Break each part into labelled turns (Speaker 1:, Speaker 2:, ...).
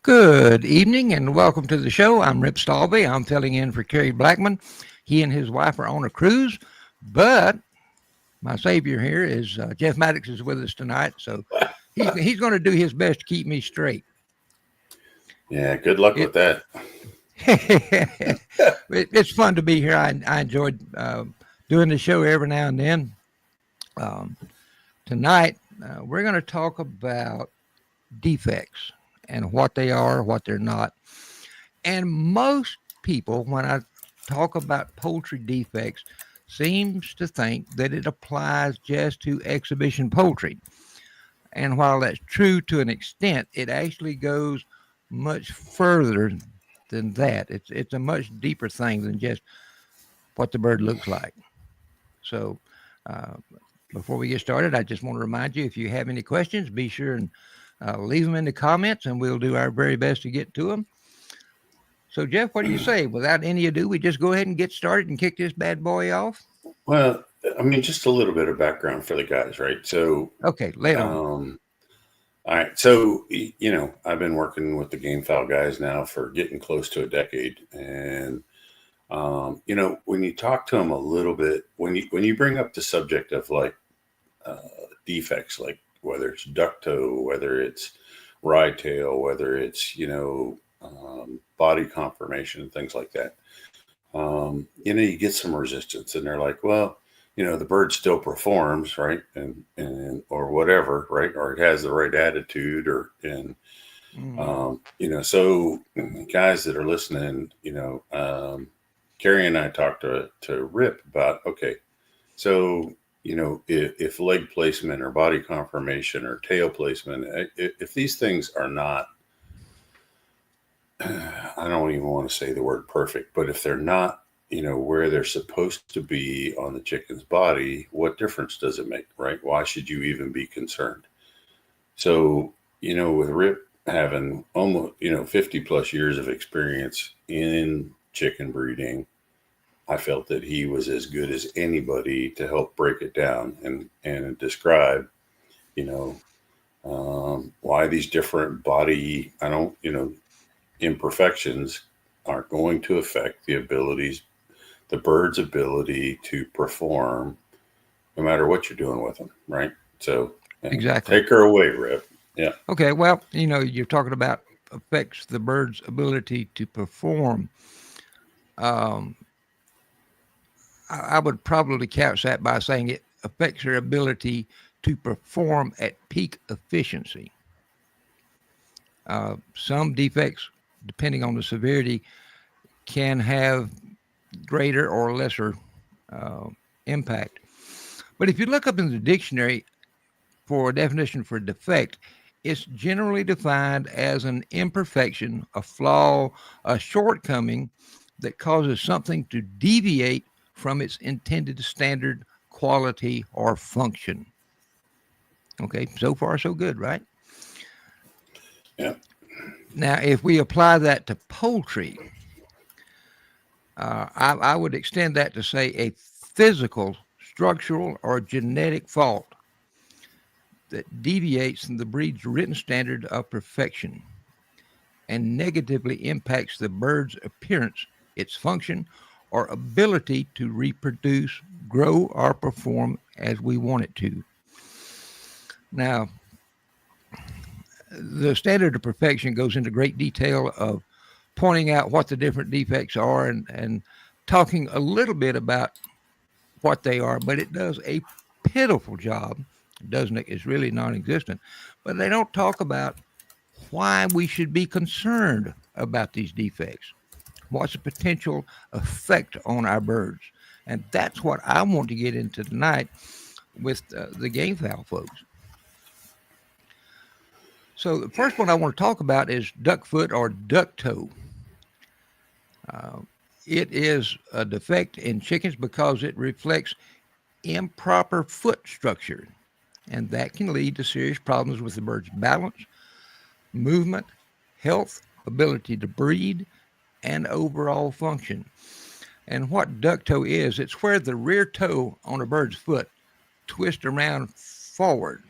Speaker 1: Good evening and welcome to the show. I'm Rip Stalby. I'm filling in for Kerry Blackman. He and his wife are on a cruise, but my savior here is Jeff Maddox is with us tonight, so he's going to do his best to keep me straight.
Speaker 2: Yeah, good luck
Speaker 1: It,
Speaker 2: with that.
Speaker 1: it's fun to be here. I enjoyed doing the show every now and then. Um, Tonight, we're going to talk about defects and what they are, what they're not. And most people, when I talk about poultry defects, seems to think that it applies just to exhibition poultry. And while that's true to an extent, it actually goes much further than that. It's a much deeper thing than just what the bird looks like. So, uh, before we get started, I just want to remind you if you have any questions, be sure and leave them in the comments, and we'll do our very best to get to them. So, Jeff, what do you say? Without any ado, we just go ahead and get started and kick this bad boy off?
Speaker 2: Well, I mean, just a little bit of background for the guys, right? So,
Speaker 1: Okay, lay it on.
Speaker 2: all right. So, I've been working with the game fowl guys now for getting close to a decade, and when you talk to them a little bit, when you bring up the subject of like uh, defects, like whether it's duck toe, whether it's ride tail, whether it's body conformation, things like that. You get some resistance, and they're like, well, the bird still performs, right, and or whatever, right, or it has the right attitude, or and so guys that are listening, Carrie and I talked to Rip about, okay, so if leg placement or body conformation or tail placement, if these things are not, I don't even want to say the word perfect, but if they're not, where they're supposed to be on the chicken's body, what difference does it make, right? Why should you even be concerned? So, with Rip having almost, 50 plus years of experience in chicken breeding, I felt that he was as good as anybody to help break it down and describe, you know, why these different body, imperfections are going to affect the bird's ability to perform no matter what you're doing with them, right? So,
Speaker 1: Exactly.
Speaker 2: take her away, Rip. Yeah.
Speaker 1: Okay, well, you're talking about affects the bird's ability to perform. Um, I would probably couch that by saying it affects their ability to perform at peak efficiency. Some defects, depending on the severity, can have greater or lesser uh, impact. But if you look up in the dictionary for a definition for defect, it's generally defined as an imperfection, a flaw, a shortcoming that causes something to deviate from its intended standard quality or function. Okay, so far so good, right?
Speaker 2: Yeah.
Speaker 1: Now, if we apply that to poultry, I would extend that to say a physical, structural, or genetic fault that deviates from the breed's written standard of perfection and negatively impacts the bird's appearance, its function, or ability to reproduce, grow, or perform as we want it to. Now, the standard of perfection goes into great detail of pointing out what the different defects are and talking a little bit about what they are, but it does a pitiful job, doesn't it? It's really non existent. But they don't talk about why we should be concerned about these defects. What's the potential effect on our birds? And that's what I want to get into tonight with the game fowl folks. So the first one I want to talk about is duck foot or duck toe. Uh, it is a defect in chickens because it reflects improper foot structure, and that can lead to serious problems with the bird's balance, movement, health, ability to breed, and overall function. And what duck toe is, it's where the rear toe on a bird's foot twists around forward.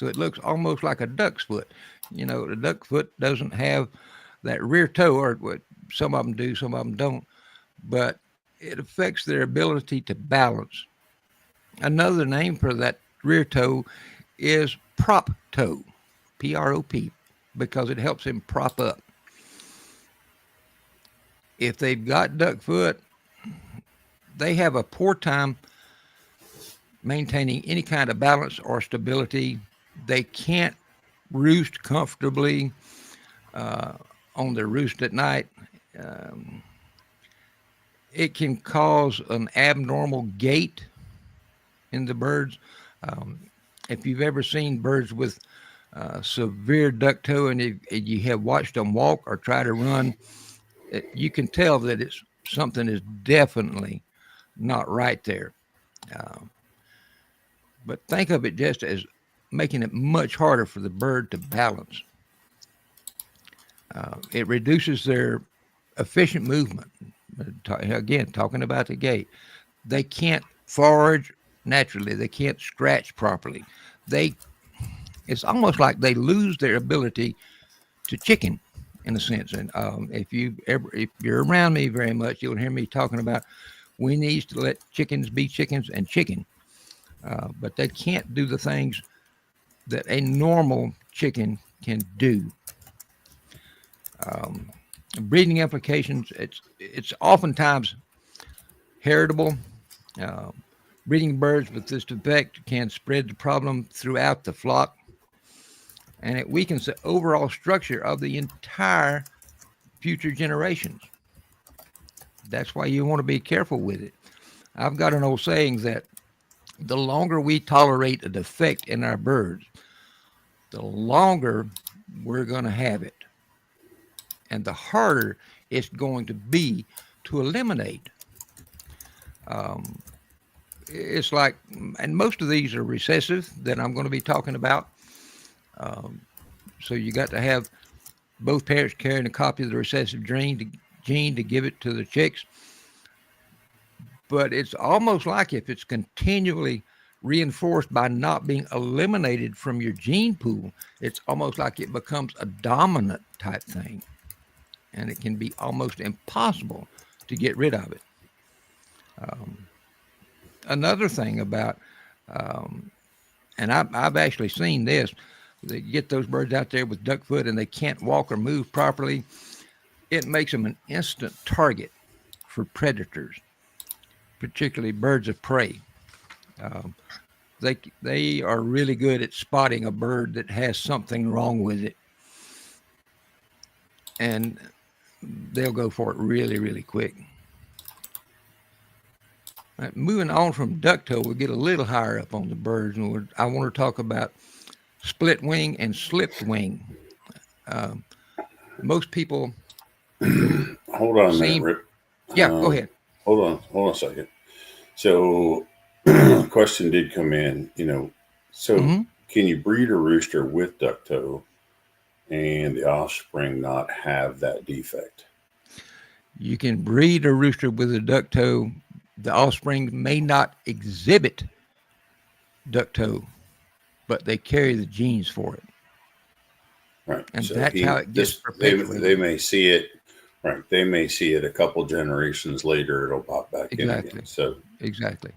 Speaker 1: So it looks almost like a duck's foot. The duck foot doesn't have that rear toe, or what some of them do, some of them don't, but it affects their ability to balance. Another name for that rear toe is prop toe, PROP, because it helps him prop up. If they've got duck foot, they have a poor time maintaining any kind of balance or stability. They can't roost comfortably uh, on their roost at night. Um, it can cause an abnormal gait in the birds. Um, if you've ever seen birds with severe duck toe, and if you have watched them walk or try to run, you can tell that it's something is definitely not right there. Um, but think of it just as making it much harder for the bird to balance. It reduces their efficient movement. Again, talking about the gait, they can't forage naturally. They can't scratch properly. They It's almost like they lose their ability to chicken in a sense. And if you're around me very much, you'll hear me talking about we need to let chickens be chickens and chicken, but they can't do the things that a normal chicken can do. Um, Breeding implications. It's oftentimes heritable. Uh, Breeding birds with this defect can spread the problem throughout the flock, and it weakens the overall structure of the entire future generations. That's why you want to be careful with it. I've got an old saying that the longer we tolerate a defect in our birds, the longer we're going to have it, and the harder it's going to be to eliminate. Um, it's like, and most of these are recessive that I'm going to be talking about. Um, so you got to have both parents carrying a copy of the recessive gene to give it to the chicks. But it's almost like if it's continually reinforced by not being eliminated from your gene pool, it's almost like it becomes a dominant type thing. And it can be almost impossible to get rid of it. Um, Another thing about, um, and I've actually seen this, they get those birds out there with duck foot and they can't walk or move properly. It makes them an instant target for predators, particularly birds of prey. Um, they are really good at spotting a bird that has something wrong with it, and they'll go for it really, really quick. Right, moving on from duck toe, we'll get a little higher up on the birds, and I want to talk about split wing and slipped wing. Um, Most people
Speaker 2: Hold on a minute,
Speaker 1: seem,
Speaker 2: Rip.
Speaker 1: yeah, go ahead.
Speaker 2: Hold on a second. So, question did come in. So
Speaker 1: Hmm.
Speaker 2: can you breed a rooster with duck toe and the offspring not have that defect?
Speaker 1: You can breed a rooster with a duck toe. The offspring may not exhibit duck toe, but they carry the genes for it,
Speaker 2: Right.
Speaker 1: and
Speaker 2: So
Speaker 1: that's how it gets
Speaker 2: they
Speaker 1: perpetuated.
Speaker 2: may see it. Right. They may see it a couple generations later. It'll pop back in again.
Speaker 1: Exactly.
Speaker 2: So
Speaker 1: Exactly.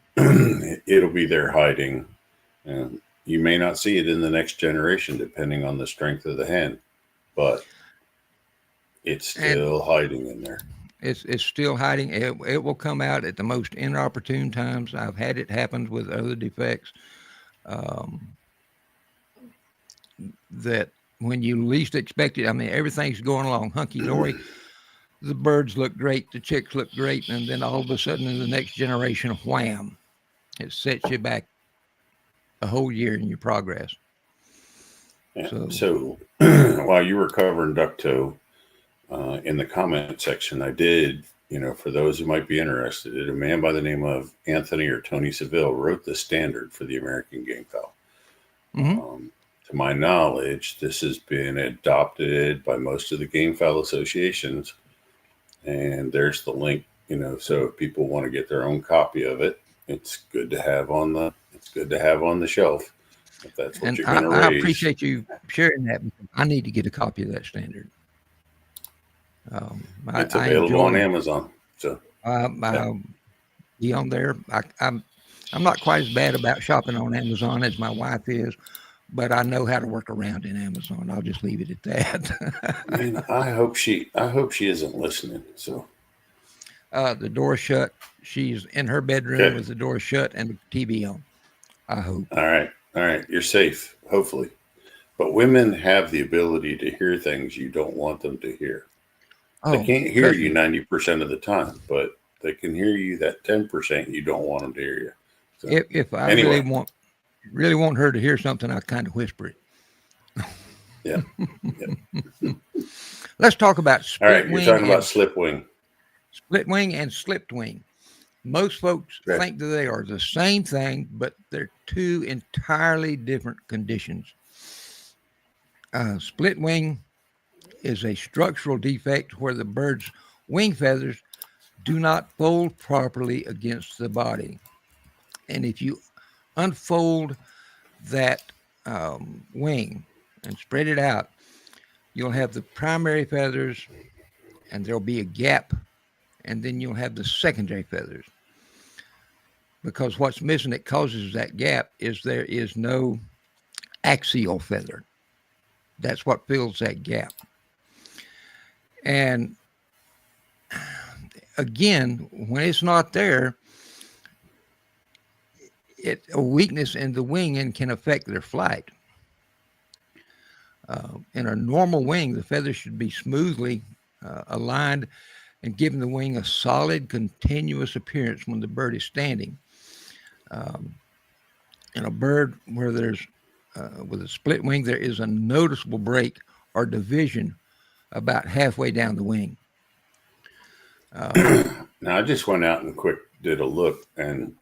Speaker 2: it'll be there hiding. And you may not see it in the next generation, depending on the strength of the hen, but it's
Speaker 1: And
Speaker 2: still hiding in there.
Speaker 1: it's still hiding. It will come out at the most inopportune times. I've had it happen with other defects, um, that when you least expect it, I mean, everything's going along hunky dory. The birds look great, the chicks look great, and then all of a sudden in the next generation, wham, it sets you back a whole year in your progress.
Speaker 2: Yeah.
Speaker 1: So,
Speaker 2: So while you were covering duck toe in the comment section, I did, for those who might be interested, a man by the name of Anthony or Tony Seville wrote the standard for the American game fowl.
Speaker 1: mhm.
Speaker 2: To my knowledge, this has been adopted by most of the game fowl associations, and there's the link. So if people want to get their own copy of it, it's good to have on the shelf. if that's what
Speaker 1: And
Speaker 2: you're going to
Speaker 1: I
Speaker 2: raise.
Speaker 1: appreciate you sharing that, because I need to get a copy of that standard.
Speaker 2: It's
Speaker 1: I
Speaker 2: available on
Speaker 1: enjoy
Speaker 2: Amazon. So, yeah.
Speaker 1: be on there. I'm not quite as bad about shopping on Amazon as my wife is, but I know how to work around in Amazon. I'll just leave it at that.
Speaker 2: Man, I hope she isn't listening. So,
Speaker 1: The door shut. She's in her bedroom
Speaker 2: okay.
Speaker 1: with the door shut and the TV on. I hope.
Speaker 2: All right. All right. You're safe, hopefully. But women have the ability to hear things you don't want them to hear. They
Speaker 1: Oh,
Speaker 2: can't hear
Speaker 1: trust
Speaker 2: you
Speaker 1: me.
Speaker 2: 90% of the time, but they can hear you that 10% you don't want them to hear you. So,
Speaker 1: If I
Speaker 2: anyway,
Speaker 1: really want her to hear something, I kind of whisper it.
Speaker 2: yeah. Yeah.
Speaker 1: Let's talk about
Speaker 2: All right. You're talking about slip wing.
Speaker 1: split wing and slipped wing. Most folks
Speaker 2: Okay.
Speaker 1: think that they are the same thing, but they're two entirely different conditions. Split wing is a structural defect where the bird's wing feathers do not fold properly against the body. And if you unfold that wing and spread it out, you'll have the primary feathers, and there'll be a gap, and then you'll have the secondary feathers. Because what's missing that causes that gap is there is no axial feather. That's what fills that gap. And again, when it's not there, a weakness in the wing and can affect their flight. In a normal wing, the feathers should be smoothly aligned and giving the wing a solid, continuous appearance when the bird is standing. Um, in a bird where there's with a split wing, there is a noticeable break or division about halfway down the wing.
Speaker 2: Now, I just went out and quick did a look, and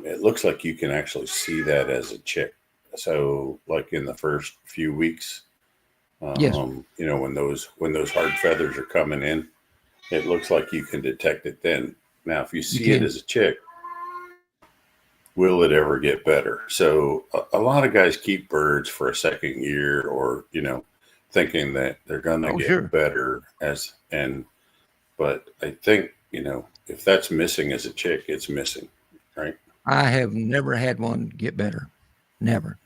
Speaker 2: it looks like you can actually see that as a chick. So, like in the first few weeks,
Speaker 1: Yes,
Speaker 2: when those hard feathers are coming in, it looks like you can detect it then. Now, if you
Speaker 1: you
Speaker 2: see it
Speaker 1: can.
Speaker 2: as a chick, will it ever get better? So, a lot of guys keep birds for a second year, or thinking that they're going to
Speaker 1: Oh,
Speaker 2: get
Speaker 1: sure.
Speaker 2: better but I think if that's missing as a chick, it's missing, right?
Speaker 1: I have never had one get better. Never.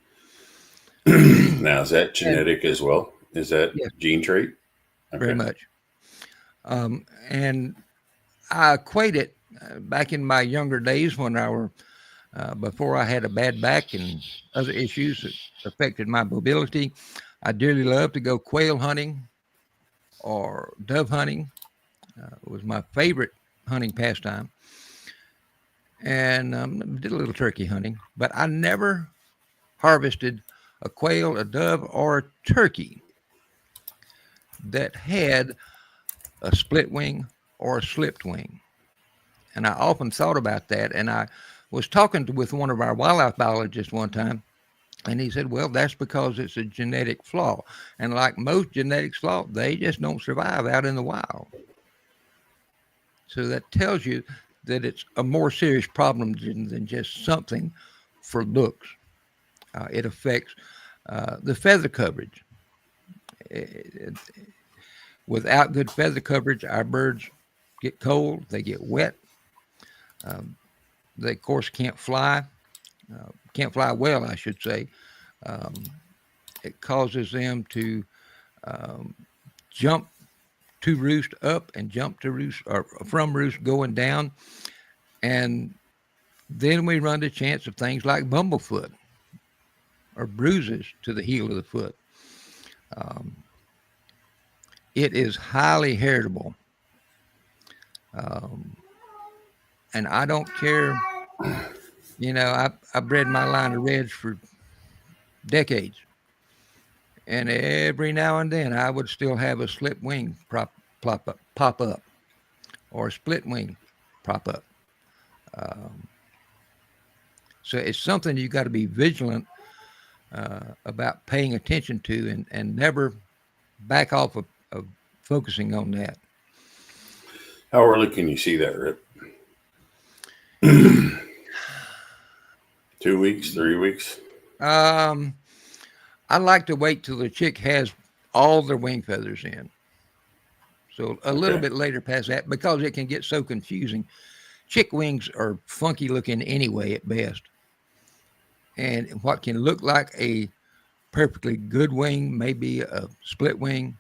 Speaker 2: Now, is that
Speaker 1: And
Speaker 2: genetic as well? Is that
Speaker 1: yes,
Speaker 2: gene trait?
Speaker 1: very
Speaker 2: Okay.
Speaker 1: much. And I equate it back in my younger days when before I had a bad back and other issues that affected my mobility. I dearly loved to go quail hunting or dove hunting. It was my favorite hunting pastime. And did a little turkey hunting, but I never harvested a quail, a dove, or a turkey that had a split wing or a slipped wing. And I often thought about that. And I was talking with one of our wildlife biologists one time, and he said, well, that's because it's a genetic flaw. And like most genetics flaw, they just don't survive out in the wild. So that tells you that it's a more serious problem than just something for looks. It affects the feather coverage. It, without good feather coverage, our birds get cold, they get wet. Um, they, of course, can't fly well, I should say. Um, it causes them to um, jump to roost up and jump to roost or from roost going down. And then we run the chance of things like bumblefoot or bruises to the heel of the foot. Um, it is highly heritable. Um, and I don't care, I bred my line of reds for decades. And every now and then I would still have a slip wing pop up, or a split wing prop up. Um, so it's something you got to be vigilant about paying attention to, and never back off of focusing on that.
Speaker 2: How early can you see that, Rip? 2 weeks, 3 weeks?
Speaker 1: Um, I like to wait till the chick has all their wing feathers in. So a little
Speaker 2: Okay.
Speaker 1: bit later past that because it can get so confusing. Chick wings are funky looking anyway at best. And what can look like a perfectly good wing may be a split wing,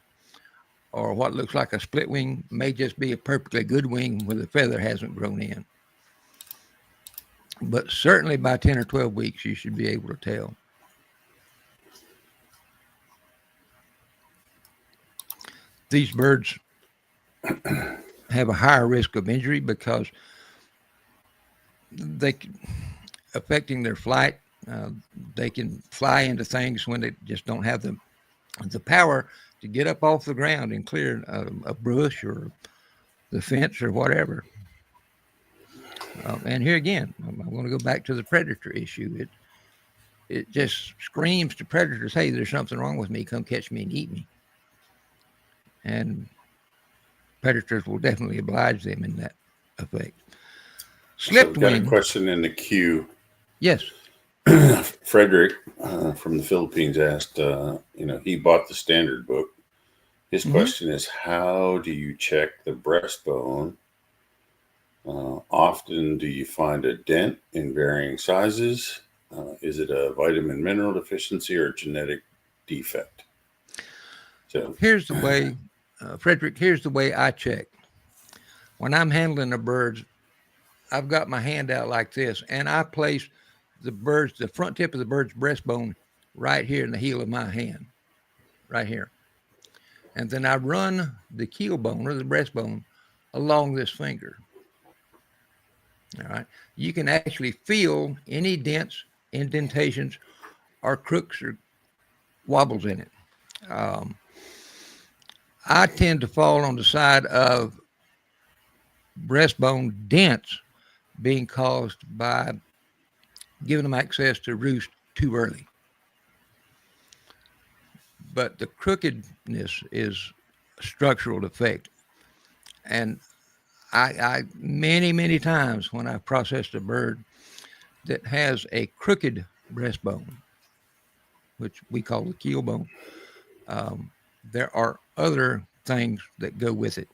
Speaker 1: or what looks like a split wing may just be a perfectly good wing where the feather hasn't grown in. But certainly by 10 or 12 weeks, you should be able to tell. These birds have a higher risk of injury because they affecting their flight. Uh, they can fly into things when they just don't have the power to get up off the ground and clear a bush or the fence or whatever. And here again, I want to go back to the predator issue. It just screams to predators, "Hey, there's something wrong with me. Come catch me and eat me." And predators will definitely oblige them in that effect.
Speaker 2: So
Speaker 1: Slipped
Speaker 2: we've got a
Speaker 1: wing,
Speaker 2: question in the queue.
Speaker 1: yes.
Speaker 2: Frederick from the Philippines asked, he bought the standard book. His
Speaker 1: Hmm.
Speaker 2: question is, how do you check the breastbone? Often do you find a dent in varying sizes? Is it a vitamin mineral deficiency or genetic defect? So,
Speaker 1: Here's the way, Frederick. Here's the way I check when I'm handling the birds. I've got my hand out like this, and I place the front tip of the bird's breastbone right here in the heel of my hand, right here. And then I run the keel bone or the breastbone along this finger. All right. You can actually feel any dents, indentations, or crooks or wobbles in it. Um, I tend to fall on the side of breastbone dents being caused by giving them access to roost too early. But the crookedness is a structural defect. And I many times when I've processed a bird that has a crooked breastbone, which we call the keel bone, um, there are other things that go with it.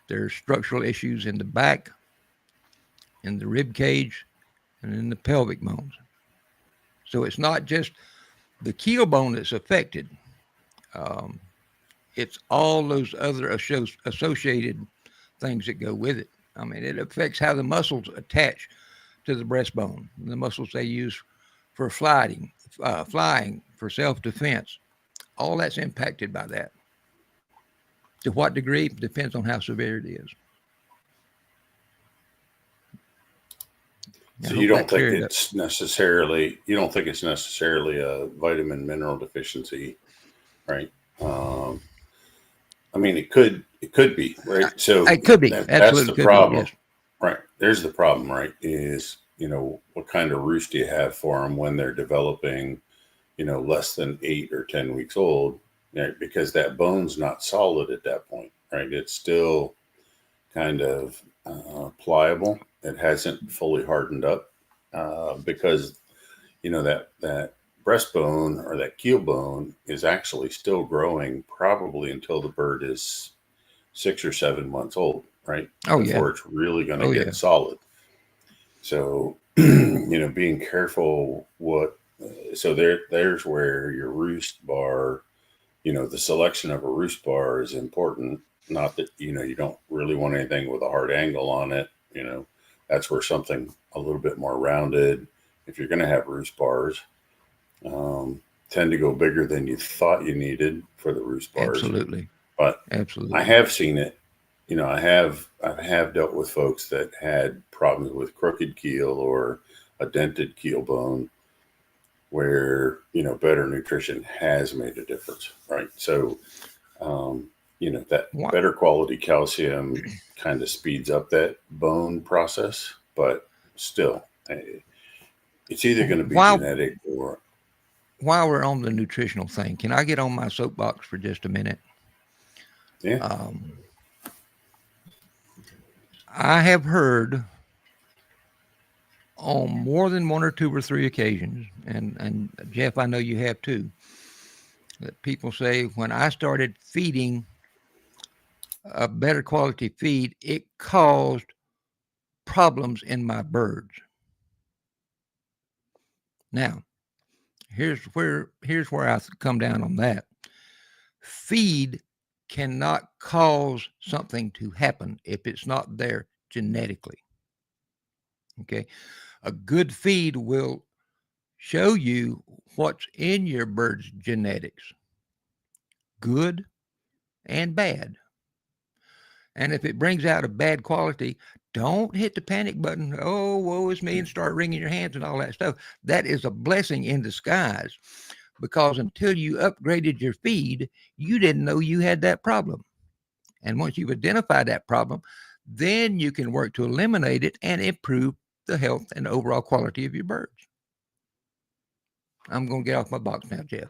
Speaker 1: There's structural issues in the back, in the rib cage, and in the pelvic bones. So it's not just the keel bone that's affected. Um, it's all those other associated things that go with it. I mean, it affects how the muscles attach to the breastbone, the muscles they use for flying, for self-defense. All that's impacted by that. To what degree depends on how severe it is. I
Speaker 2: so
Speaker 1: hope that cleared up.
Speaker 2: you don't think it's necessarily a vitamin mineral deficiency, right? Um, I mean, it could be, right? So
Speaker 1: It could be,
Speaker 2: that's
Speaker 1: absolutely
Speaker 2: the
Speaker 1: could be.
Speaker 2: problem,
Speaker 1: Yes.
Speaker 2: right? There's the problem, right? Is what kind of roost do you have for them when they're developing, less than 8 or 10 weeks old, right? Because that bone's not solid at that point, right? It's still kind of pliable. It hasn't fully hardened up because that breastbone or that keel bone is actually still growing probably until the bird is 6 or 7 months old, right?
Speaker 1: Oh yeah.
Speaker 2: Before it's really going to
Speaker 1: Oh yeah.
Speaker 2: get solid. So, being careful so there's where your roost bar, the selection of a roost bar is important. Not that, you don't really want anything with a hard angle on it, that's where something a little bit more rounded, if you're going to have roost bars, um, tend to go bigger than you thought you needed for the roost bars.
Speaker 1: Absolutely.
Speaker 2: But I
Speaker 1: Absolutely.
Speaker 2: have seen it. I have dealt with folks that had problems with crooked keel or a dented keel bone, where better nutrition has made a difference, right? So um, that
Speaker 1: What
Speaker 2: better quality calcium kind of speeds up that bone process, but still, it's either going to be
Speaker 1: while
Speaker 2: genetic or
Speaker 1: while we're on the nutritional thing, can I get on my soapbox for just a minute?
Speaker 2: yeah.
Speaker 1: Um, I have heard on more than one or two or three occasions, and Jeff, I know you have too, that people say when I started feeding a better quality feed, it caused problems in my birds. Now, here's where I come down on that. Feed cannot cause something to happen if it's not there genetically. Okay. A good feed will show you what's in your bird's genetics, good and bad. And if it brings out a bad quality, don't hit the panic button. Oh, woe is me, and start wringing your hands and all that stuff. That is a blessing in disguise because until you upgraded your feed, you didn't know you had that problem. And once you've identified that problem, then you can work to eliminate it and improve the health and overall quality of your birds. I'm going to get off my box now, Jeff.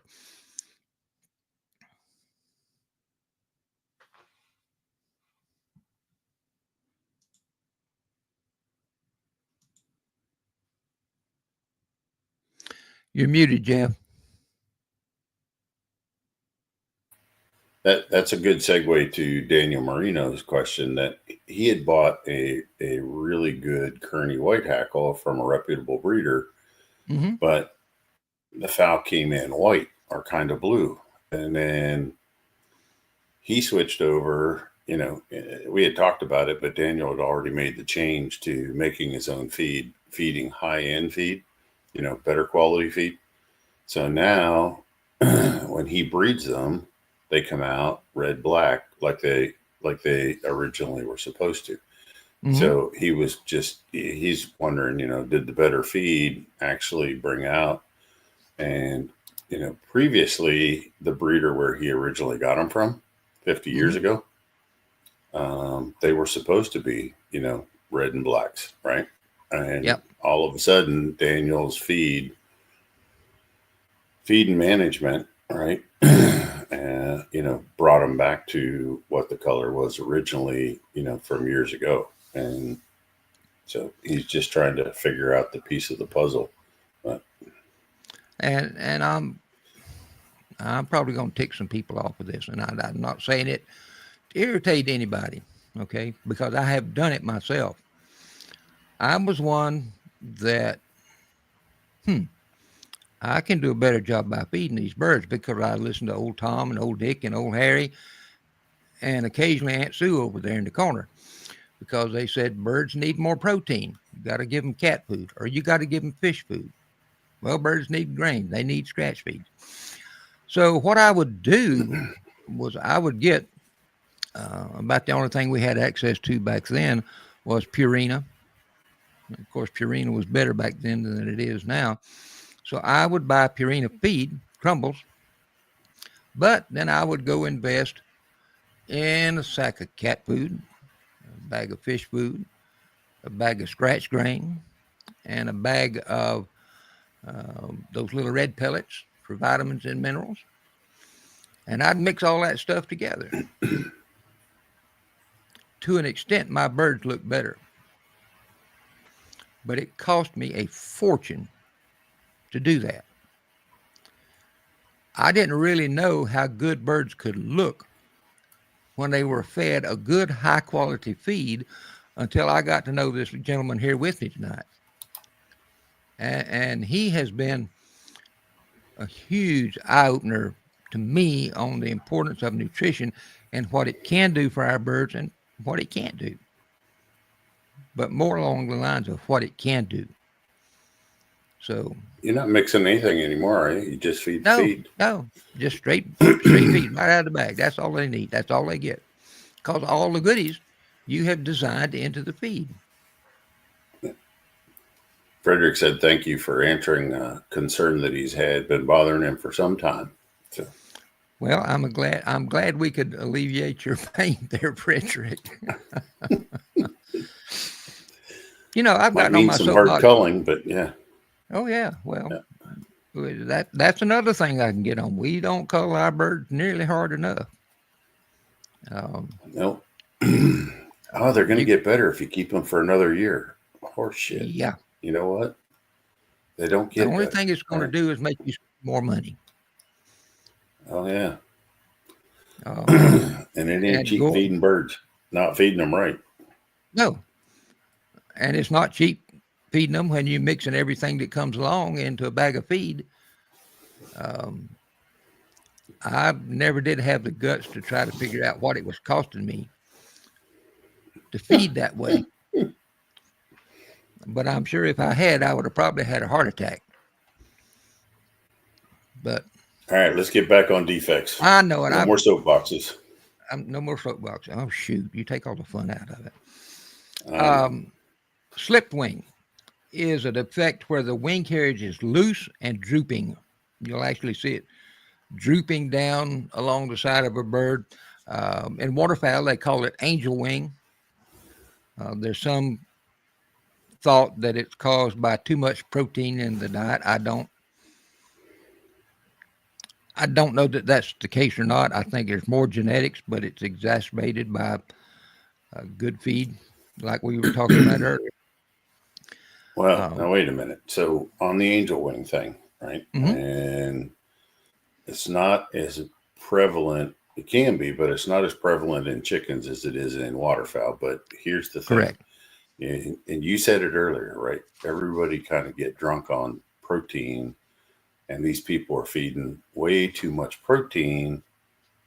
Speaker 1: You're muted, Jeff.
Speaker 2: That's a good segue to Daniel Marino's question that he had bought a really good Kearney white hackle from a reputable breeder,
Speaker 1: Mm-hmm.
Speaker 2: but the fowl came in white or kind of blue. And then he switched over, we had talked about it, but Daniel had already made the change to making his own feed, feeding high end feed, better quality feed. So now when he breeds them, they come out red black like they originally were supposed to.
Speaker 1: Mm-hmm.
Speaker 2: So he's wondering, did the better feed actually bring out? And previously the breeder where he originally got them from 50 years ago, they were supposed to be, red and blacks, right? And
Speaker 1: Yep.
Speaker 2: all of a sudden Daniel's feed and management, right? Brought him back to what the color was originally, from years ago. And so he's just trying to figure out the piece of the puzzle. But
Speaker 1: And I'm probably going to tick some people off with this, and I'm not saying it to irritate anybody, okay? Because I have done it myself. I was one that, I can do a better job by feeding these birds because I listen to old Tom and old Dick and old Harry and occasionally Aunt Sue over there in the corner because they said birds need more protein. You got to give them cat food or you got to give them fish food. Well, birds need grain. They need scratch feeds. So what I would do was I would get about the only thing we had access to back then was Purina. Of course, Purina was better back then than it is now. So I would buy Purina feed, crumbles, but then I would go invest in a sack of cat food, a bag of fish food, a bag of scratch grain, and a bag of those little red pellets for vitamins and minerals. And I'd mix all that stuff together. To an extent, my birds look better. But it cost me a fortune to do that. I didn't really know how good birds could look when they were fed a good, high quality feed until I got to know this gentleman here with me tonight. And he has been a huge eye opener to me on the importance of nutrition and what it can do for our birds and what it can't do. But more along the lines of what it can do. So
Speaker 2: you're not mixing anything anymore, right? You just feed the
Speaker 1: no,
Speaker 2: feed.
Speaker 1: no, just straight feed right out of the bag. That's all they need. That's all they get. Because all the goodies you have designed into the feed.
Speaker 2: Frederick said, "Thank you for answering a concern that he's had been bothering him for some time." So,
Speaker 1: well, I'm glad we could alleviate your pain there, Frederick. I've
Speaker 2: might
Speaker 1: gotten on
Speaker 2: mean
Speaker 1: my
Speaker 2: some hard
Speaker 1: soapbox.
Speaker 2: culling, but yeah.
Speaker 1: Oh yeah, well,
Speaker 2: Yeah.
Speaker 1: that's another thing I can get on. We don't cull our birds nearly hard enough.
Speaker 2: Nope. Oh, they're going to
Speaker 1: You,
Speaker 2: get better if you keep them for another year. Horse shit.
Speaker 1: yeah,
Speaker 2: you know what? They don't
Speaker 1: The
Speaker 2: get
Speaker 1: only
Speaker 2: better,
Speaker 1: thing it's going to
Speaker 2: right?
Speaker 1: do is make you more money.
Speaker 2: Oh yeah,
Speaker 1: Um,
Speaker 2: and it ain't
Speaker 1: and
Speaker 2: cheap
Speaker 1: go
Speaker 2: feeding birds, not feeding them right.
Speaker 1: no, and it's not cheap feeding them when you're mixing everything that comes along into a bag of feed. Um, I never did have the guts to try to figure out what it was costing me to feed that way. But I'm sure if I had, I would have probably had a heart attack. But
Speaker 2: All right, let's get back on defects.
Speaker 1: I know it.
Speaker 2: No more soapboxes.
Speaker 1: I'm no more soapbox. Oh shoot! You take all the fun out of it.
Speaker 2: I know.
Speaker 1: Um, Slipped wing is a defect where the wing carriage is loose and drooping. You'll actually see it drooping down along the side of a bird. In waterfowl, they call it angel wing. There's some thought that it's caused by too much protein in the diet. I don't know that that's the case or not. I think there's more genetics, but it's exacerbated by a good feed, like we were talking about earlier.
Speaker 2: Well,
Speaker 1: Um,
Speaker 2: now wait a minute. So on the angel wing thing, right?
Speaker 1: mhm,
Speaker 2: And it's not as prevalent. It can be, but it's not as prevalent in chickens as it is in waterfowl. But here's the thing,
Speaker 1: correct.
Speaker 2: and you said it earlier, right? Everybody kind of get drunk on protein, and these people are feeding way too much protein,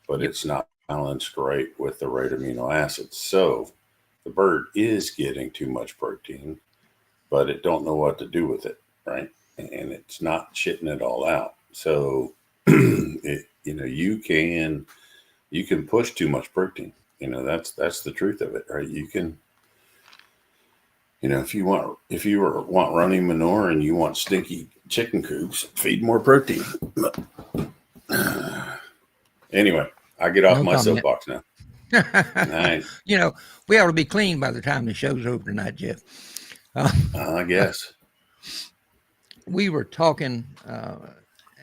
Speaker 2: but
Speaker 1: Yep.
Speaker 2: it's not balanced right with the right amino acids. So the bird is getting too much protein, but it don't know what to do with it, right? And it's not shitting it all out. So you can push too much protein. That's the truth of it, right? If you want running manure and you want stinky chicken coops, feed more protein. Anyway, I get off
Speaker 1: No
Speaker 2: my
Speaker 1: comment.
Speaker 2: soapbox now. I
Speaker 1: You know, we ought to be clean by the time the show's over tonight, Jeff. Uh,
Speaker 2: I guess.
Speaker 1: we were talking,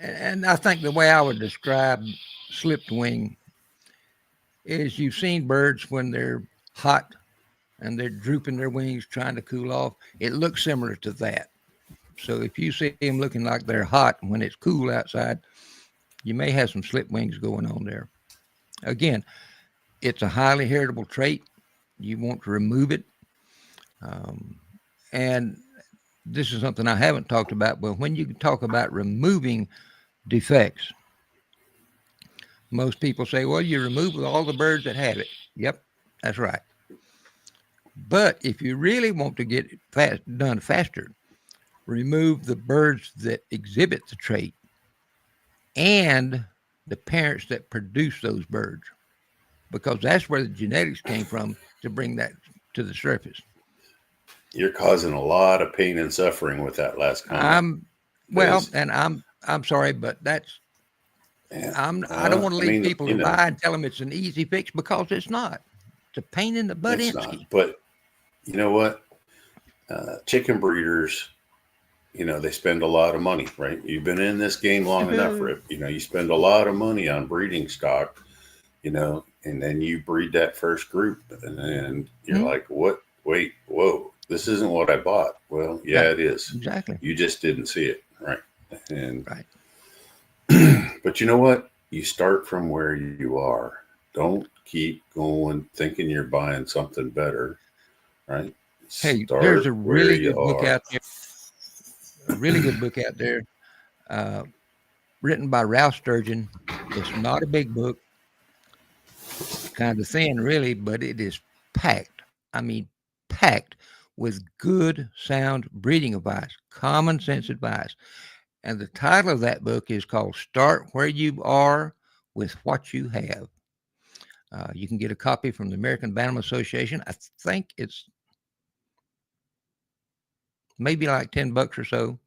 Speaker 1: and I think the way I would describe slipped wing is you've seen birds when they're hot and they're drooping their wings trying to cool off. It looks similar to that. So if you see them looking like they're hot when it's cool outside, you may have some slip wings going on there. Again, it's a highly heritable trait. You want to remove it. Um, and this is something I haven't talked about, but when you talk about removing defects, most people say, well, you remove all the birds that have it. Yep, that's right. But if you really want to get it done faster, remove the birds that exhibit the trait and the parents that produce those birds, because that's where the genetics came from to bring that to the surface.
Speaker 2: You're causing a lot of pain and suffering with that last comment
Speaker 1: I'm well,
Speaker 2: because,
Speaker 1: and I'm sorry, but
Speaker 2: yeah,
Speaker 1: I don't want to
Speaker 2: I
Speaker 1: lead
Speaker 2: mean,
Speaker 1: people to buy and tell them it's an easy fix because it's not. It's a pain in the butt
Speaker 2: it's not.
Speaker 1: insky.
Speaker 2: But you know what? Chicken breeders, they spend a lot of money, right? You've been in this game long enough, Rip. You spend a lot of money on breeding stock, and then you breed that first group, and then you're
Speaker 1: Mhm.
Speaker 2: like, what? Wait, whoa, this isn't what I bought. Well, yeah,
Speaker 1: Right.
Speaker 2: it is.
Speaker 1: Exactly.
Speaker 2: You just didn't see it, right? And
Speaker 1: Right.
Speaker 2: but you know what? You start from where you are. Don't keep going thinking you're buying something better, right?
Speaker 1: Hey, there's
Speaker 2: Start
Speaker 1: a
Speaker 2: where
Speaker 1: really
Speaker 2: you
Speaker 1: good book
Speaker 2: are.
Speaker 1: out there, a really good book out there, uh, written by Ralph Sturgeon. It's not a big book. It's kind of thin, really, but it is packed. I mean, packed with good, sound breeding advice, common sense advice. And the title of that book is called Start Where You Are with What You Have. You can get a copy from the American Bantam Association. I think it's maybe like $10 or so.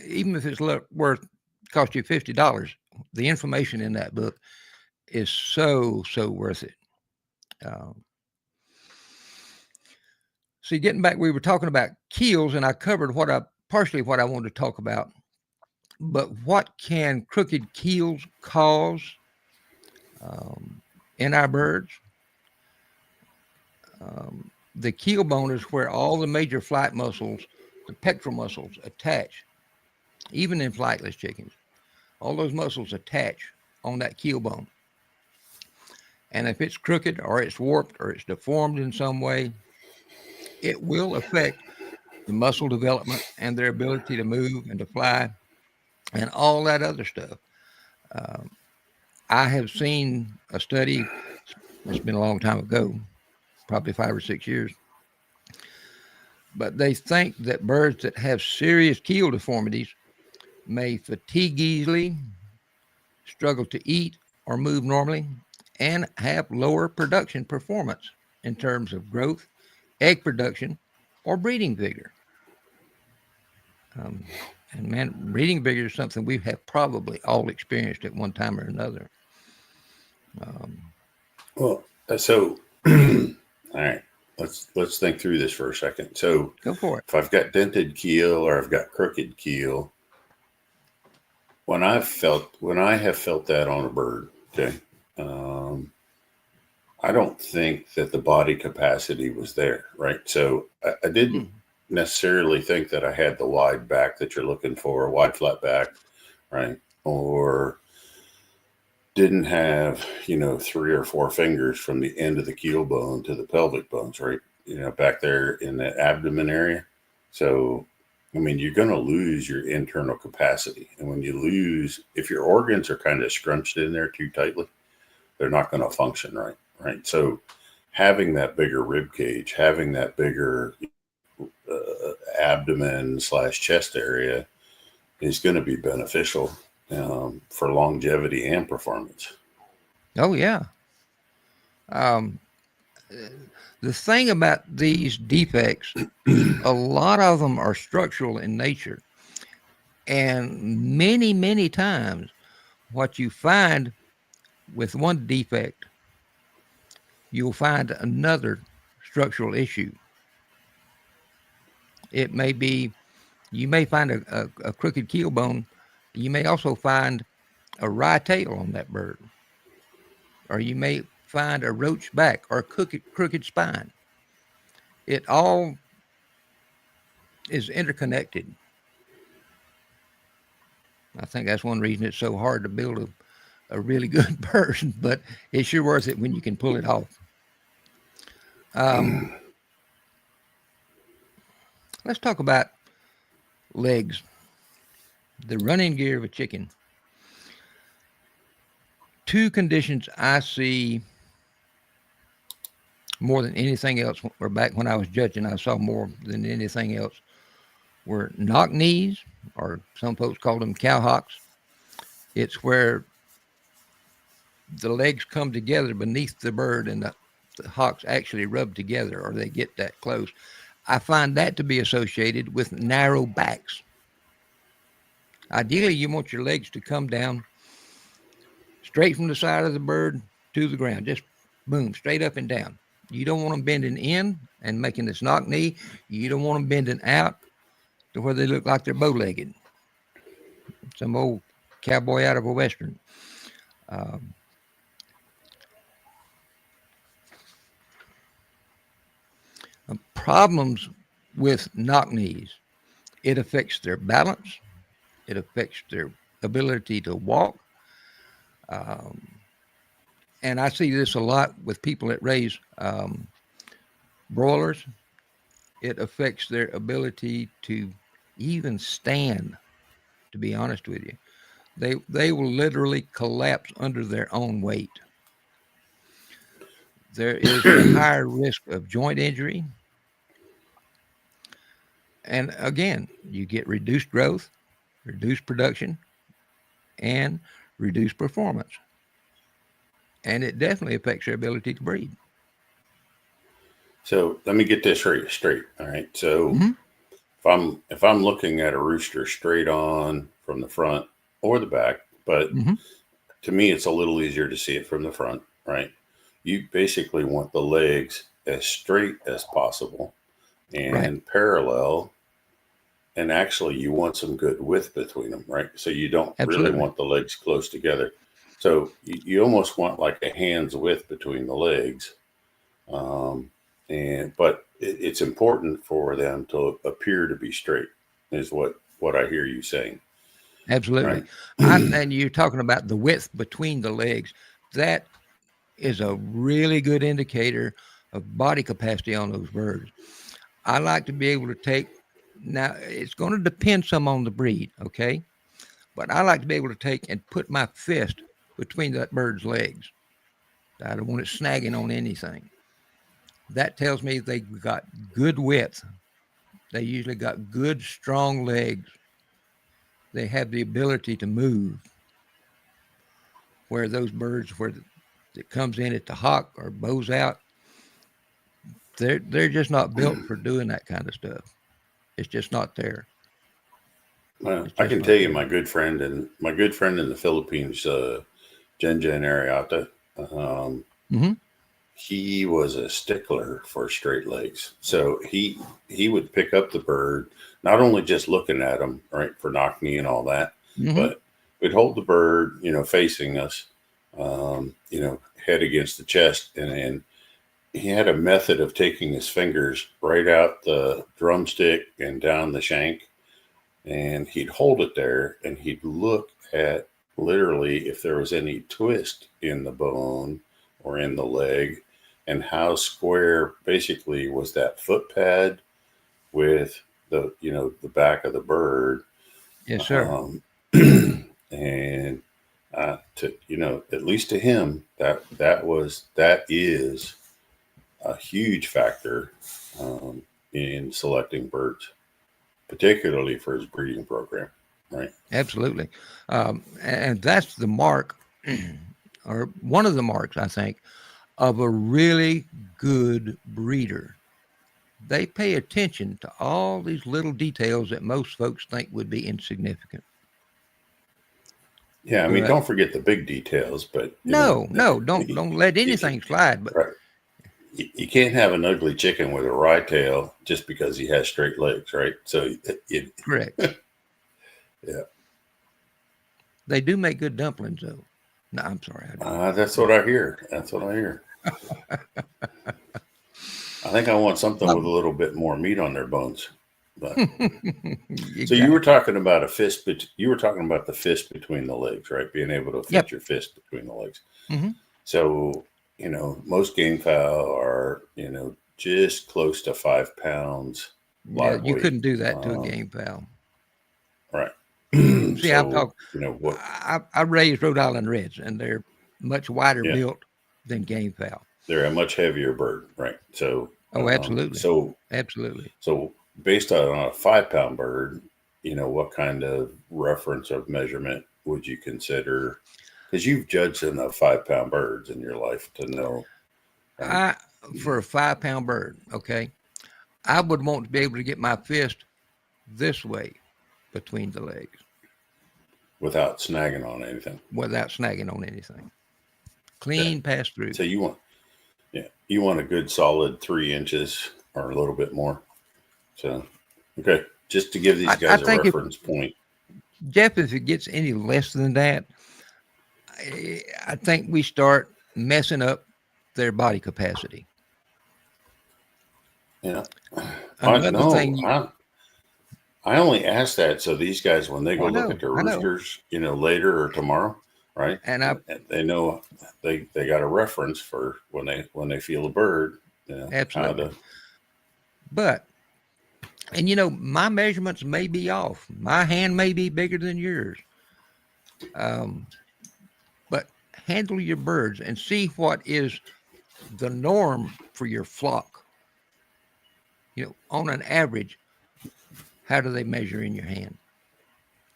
Speaker 1: Even if it's worth cost you $50, the information in that book is so worth it. Um, see, getting back, we were talking about keels, and I covered partially what I wanted to talk about. But what can crooked keels cause um, in our birds? The keelbone is where all the major flight muscles the pectoral muscles attach, even in flightless chickens. All those muscles attach on that keel bone. And if it's crooked or it's warped or it's deformed in some way, it will affect the muscle development and their ability to move and to fly and all that other stuff. Um, I have seen a study, it's been a long time ago, probably 5 or 6 years, but they think that birds that have serious keel deformities may fatigue easily, struggle to eat or move normally, and have lower production performance in terms of growth, egg production, or breeding vigor. Um, and man, breeding vigor is something we have probably all experienced at one time or another. Um,
Speaker 2: Well, so all right, let's think through this for a second. So
Speaker 1: go for it.
Speaker 2: if I've got dented keel or I've got crooked keel, when I have felt that on a bird, okay, I don't think that the body capacity was there, right? So I didn't necessarily think that I had the wide back that you're looking for, a wide flat back, right? Or didn't have, 3 or 4 fingers from the end of the keel bone to the pelvic bones, right? Back there in the abdomen area. So, I mean, you're going to lose your internal capacity. And when you lose, if your organs are kind of scrunched in there too tightly, they're not going to function right. Right. So having that bigger rib cage, having that bigger abdomen/chest area is going to be beneficial for longevity and performance.
Speaker 1: Oh, yeah. Um, the thing about these defects, a lot of them are structural in nature. And many, many times, what you find with one defect, you'll find another structural issue. It may be, you may find a crooked keel bone. You may also find a wry tail on that bird, or you may find a roach back or a crooked spine. It all is interconnected. I think that's one reason it's so hard to build a really good bird, but it's sure worth it when you can pull it off. Let's talk about legs, the running gear of a chicken. 2 conditions I see more than anything else, or back when I was judging, I saw more than anything else, were knock knees, or some folks call them cow hocks. It's where the legs come together beneath the bird and the hocks actually rub together, or they get that close. I find that to be associated with narrow backs. Ideally, you want your legs to come down straight from the side of the bird to the ground, just boom, straight up and down. You don't want them bending in and making this knock knee. You don't want them bending out to where they look like they're bow-legged. Some old cowboy out of a Western. Um, Problems with knock knees. It affects their balance. It affects their ability to walk. Um, and I see this a lot with people that raise broilers. It affects their ability to even stand, to be honest with you. They will literally collapse under their own weight. There is a higher risk of joint injury. And again, you get reduced growth, reduced production, and reduced performance. And it definitely affects their ability to breed.
Speaker 2: So let me get this straight. All right. So if I'm looking at a rooster straight on from the front or the back, but to me it's a little easier to see it from the front, right? You basically want the legs as straight as possible and parallel, and actually you want some good width between them, right? So you don't really want the legs close together. So you almost want like a hand's width between the legs. but it's important for them to appear to be straight, is what I hear you saying,
Speaker 1: Absolutely.
Speaker 2: right?
Speaker 1: And you're talking about the width between the legs. That is a really good indicator of body capacity on those birds. I like to be able to take, now it's going to depend some on the breed, okay? But I like to be able to take and put my fist between that bird's legs. I don't want it snagging on anything. That tells me they've got good width. They usually got good, strong legs. They have the ability to move. Where those birds, where it comes in at the hock or bows out, they're just not built for doing that kind of stuff. It's just not there.
Speaker 2: Well,
Speaker 1: It's
Speaker 2: I
Speaker 1: just
Speaker 2: can
Speaker 1: not
Speaker 2: tell you,
Speaker 1: there.
Speaker 2: my good friend in the Philippines, Jen Ariata, um,
Speaker 1: Hmm.
Speaker 2: he was a stickler for straight legs. So he would pick up the bird, not only just looking at him, right, for knock knee and all that,
Speaker 1: Hmm.
Speaker 2: but we'd hold the bird, facing us, head against the chest, and he had a method of taking his fingers right out the drumstick and down the shank, and he'd hold it there, and he'd look at literally if there was any twist in the bone or in the leg, and how square basically was that foot pad with the back of the bird.
Speaker 1: Yes, sir.
Speaker 2: um, and to at least to him, that is a huge factor, um, in selecting birds, particularly for his breeding program, right?
Speaker 1: Absolutely. And that's the mark, or one of the marks, I think, of a really good breeder. They pay attention to all these little details that most folks think would be insignificant.
Speaker 2: Yeah, I mean,
Speaker 1: But
Speaker 2: don't forget the big details, but
Speaker 1: no, no, don't let anything slide. But
Speaker 2: right, you can't have an ugly chicken with a wry tail just because he has straight legs, right? So
Speaker 1: correct,
Speaker 2: yeah,
Speaker 1: they do make good dumplings, though. No, I'm sorry, I didn't.
Speaker 2: that's what I hear. That's what I hear. I think I want something with a little bit more meat on their bones. But so you were
Speaker 1: Exactly.
Speaker 2: talking about a fist, but you were talking about the fist between the legs, right? Being able to fit
Speaker 1: Yep.
Speaker 2: your fist between the legs.
Speaker 1: Hmm.
Speaker 2: So, most game fowl are, just close to 5 pounds
Speaker 1: Yeah,
Speaker 2: live
Speaker 1: you
Speaker 2: weight.
Speaker 1: couldn't do that to a
Speaker 2: Um,
Speaker 1: game fowl.
Speaker 2: right.
Speaker 1: See, I'm
Speaker 2: So,
Speaker 1: talking.
Speaker 2: what,
Speaker 1: I raised Rhode Island Reds, and they're much wider
Speaker 2: yeah,
Speaker 1: built than game fowl.
Speaker 2: they're a much heavier bird, right? So,
Speaker 1: Oh, absolutely,
Speaker 2: so,
Speaker 1: absolutely.
Speaker 2: so based on a 5 pound bird, what kind of reference of measurement would you consider? Because you've judged enough 5 pound birds in your life to know, right?
Speaker 1: I For a 5 pound bird, okay, I would want to be able to get my fist this way between the legs
Speaker 2: Without snagging on anything.
Speaker 1: without snagging on anything.
Speaker 2: Yeah.
Speaker 1: Clean pass through.
Speaker 2: So you want a good solid 3 inches or a little bit more. So, okay, just to give these
Speaker 1: I
Speaker 2: guys a
Speaker 1: think if
Speaker 2: reference point.
Speaker 1: Jeff, if it gets any less than that, I think we start messing up their body capacity.
Speaker 2: Yeah, I
Speaker 1: Another
Speaker 2: know.
Speaker 1: thing,
Speaker 2: I only ask that so these guys, when they
Speaker 1: oh,
Speaker 2: go look at their
Speaker 1: I know,
Speaker 2: roosters, later or tomorrow, right?
Speaker 1: and I
Speaker 2: They know they got a reference for when they feel a bird, how
Speaker 1: absolutely,
Speaker 2: to.
Speaker 1: but my measurements may be off. My hand may be bigger than yours. Um, but handle your birds and see what is the norm for your flock. On an average, how do they measure in your hand?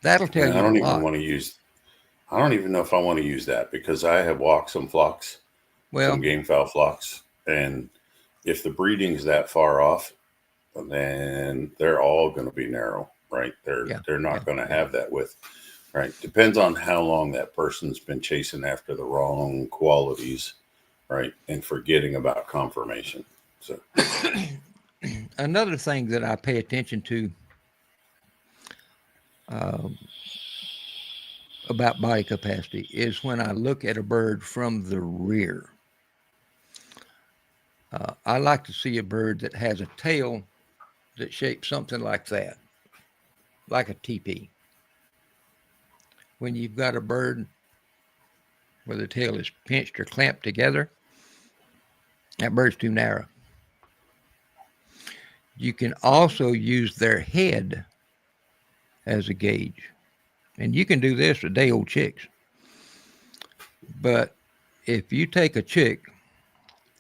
Speaker 1: That'll tell
Speaker 2: I
Speaker 1: you a
Speaker 2: don't even
Speaker 1: lot.
Speaker 2: want to use. I don't even know if I want to use that because I have walked some flocks, some
Speaker 1: Well,
Speaker 2: game fowl flocks, and if the breeding's that far off, then they're all going to be narrow, right?
Speaker 1: yeah,
Speaker 2: They're
Speaker 1: yeah,
Speaker 2: not going to
Speaker 1: yeah.
Speaker 2: have that width, right? Depends on how long that person's been chasing after the wrong qualities, right, and forgetting about conformation. So
Speaker 1: Another thing that I pay attention to um, about body capacity is when I look at a bird from the rear. I like to see a bird that has a tail that shapes something like that, like a teepee. When you've got a bird where the tail is pinched or clamped together, that bird's too narrow. You can also use their head as a gauge. And you can do this with day old chicks. But if you take a chick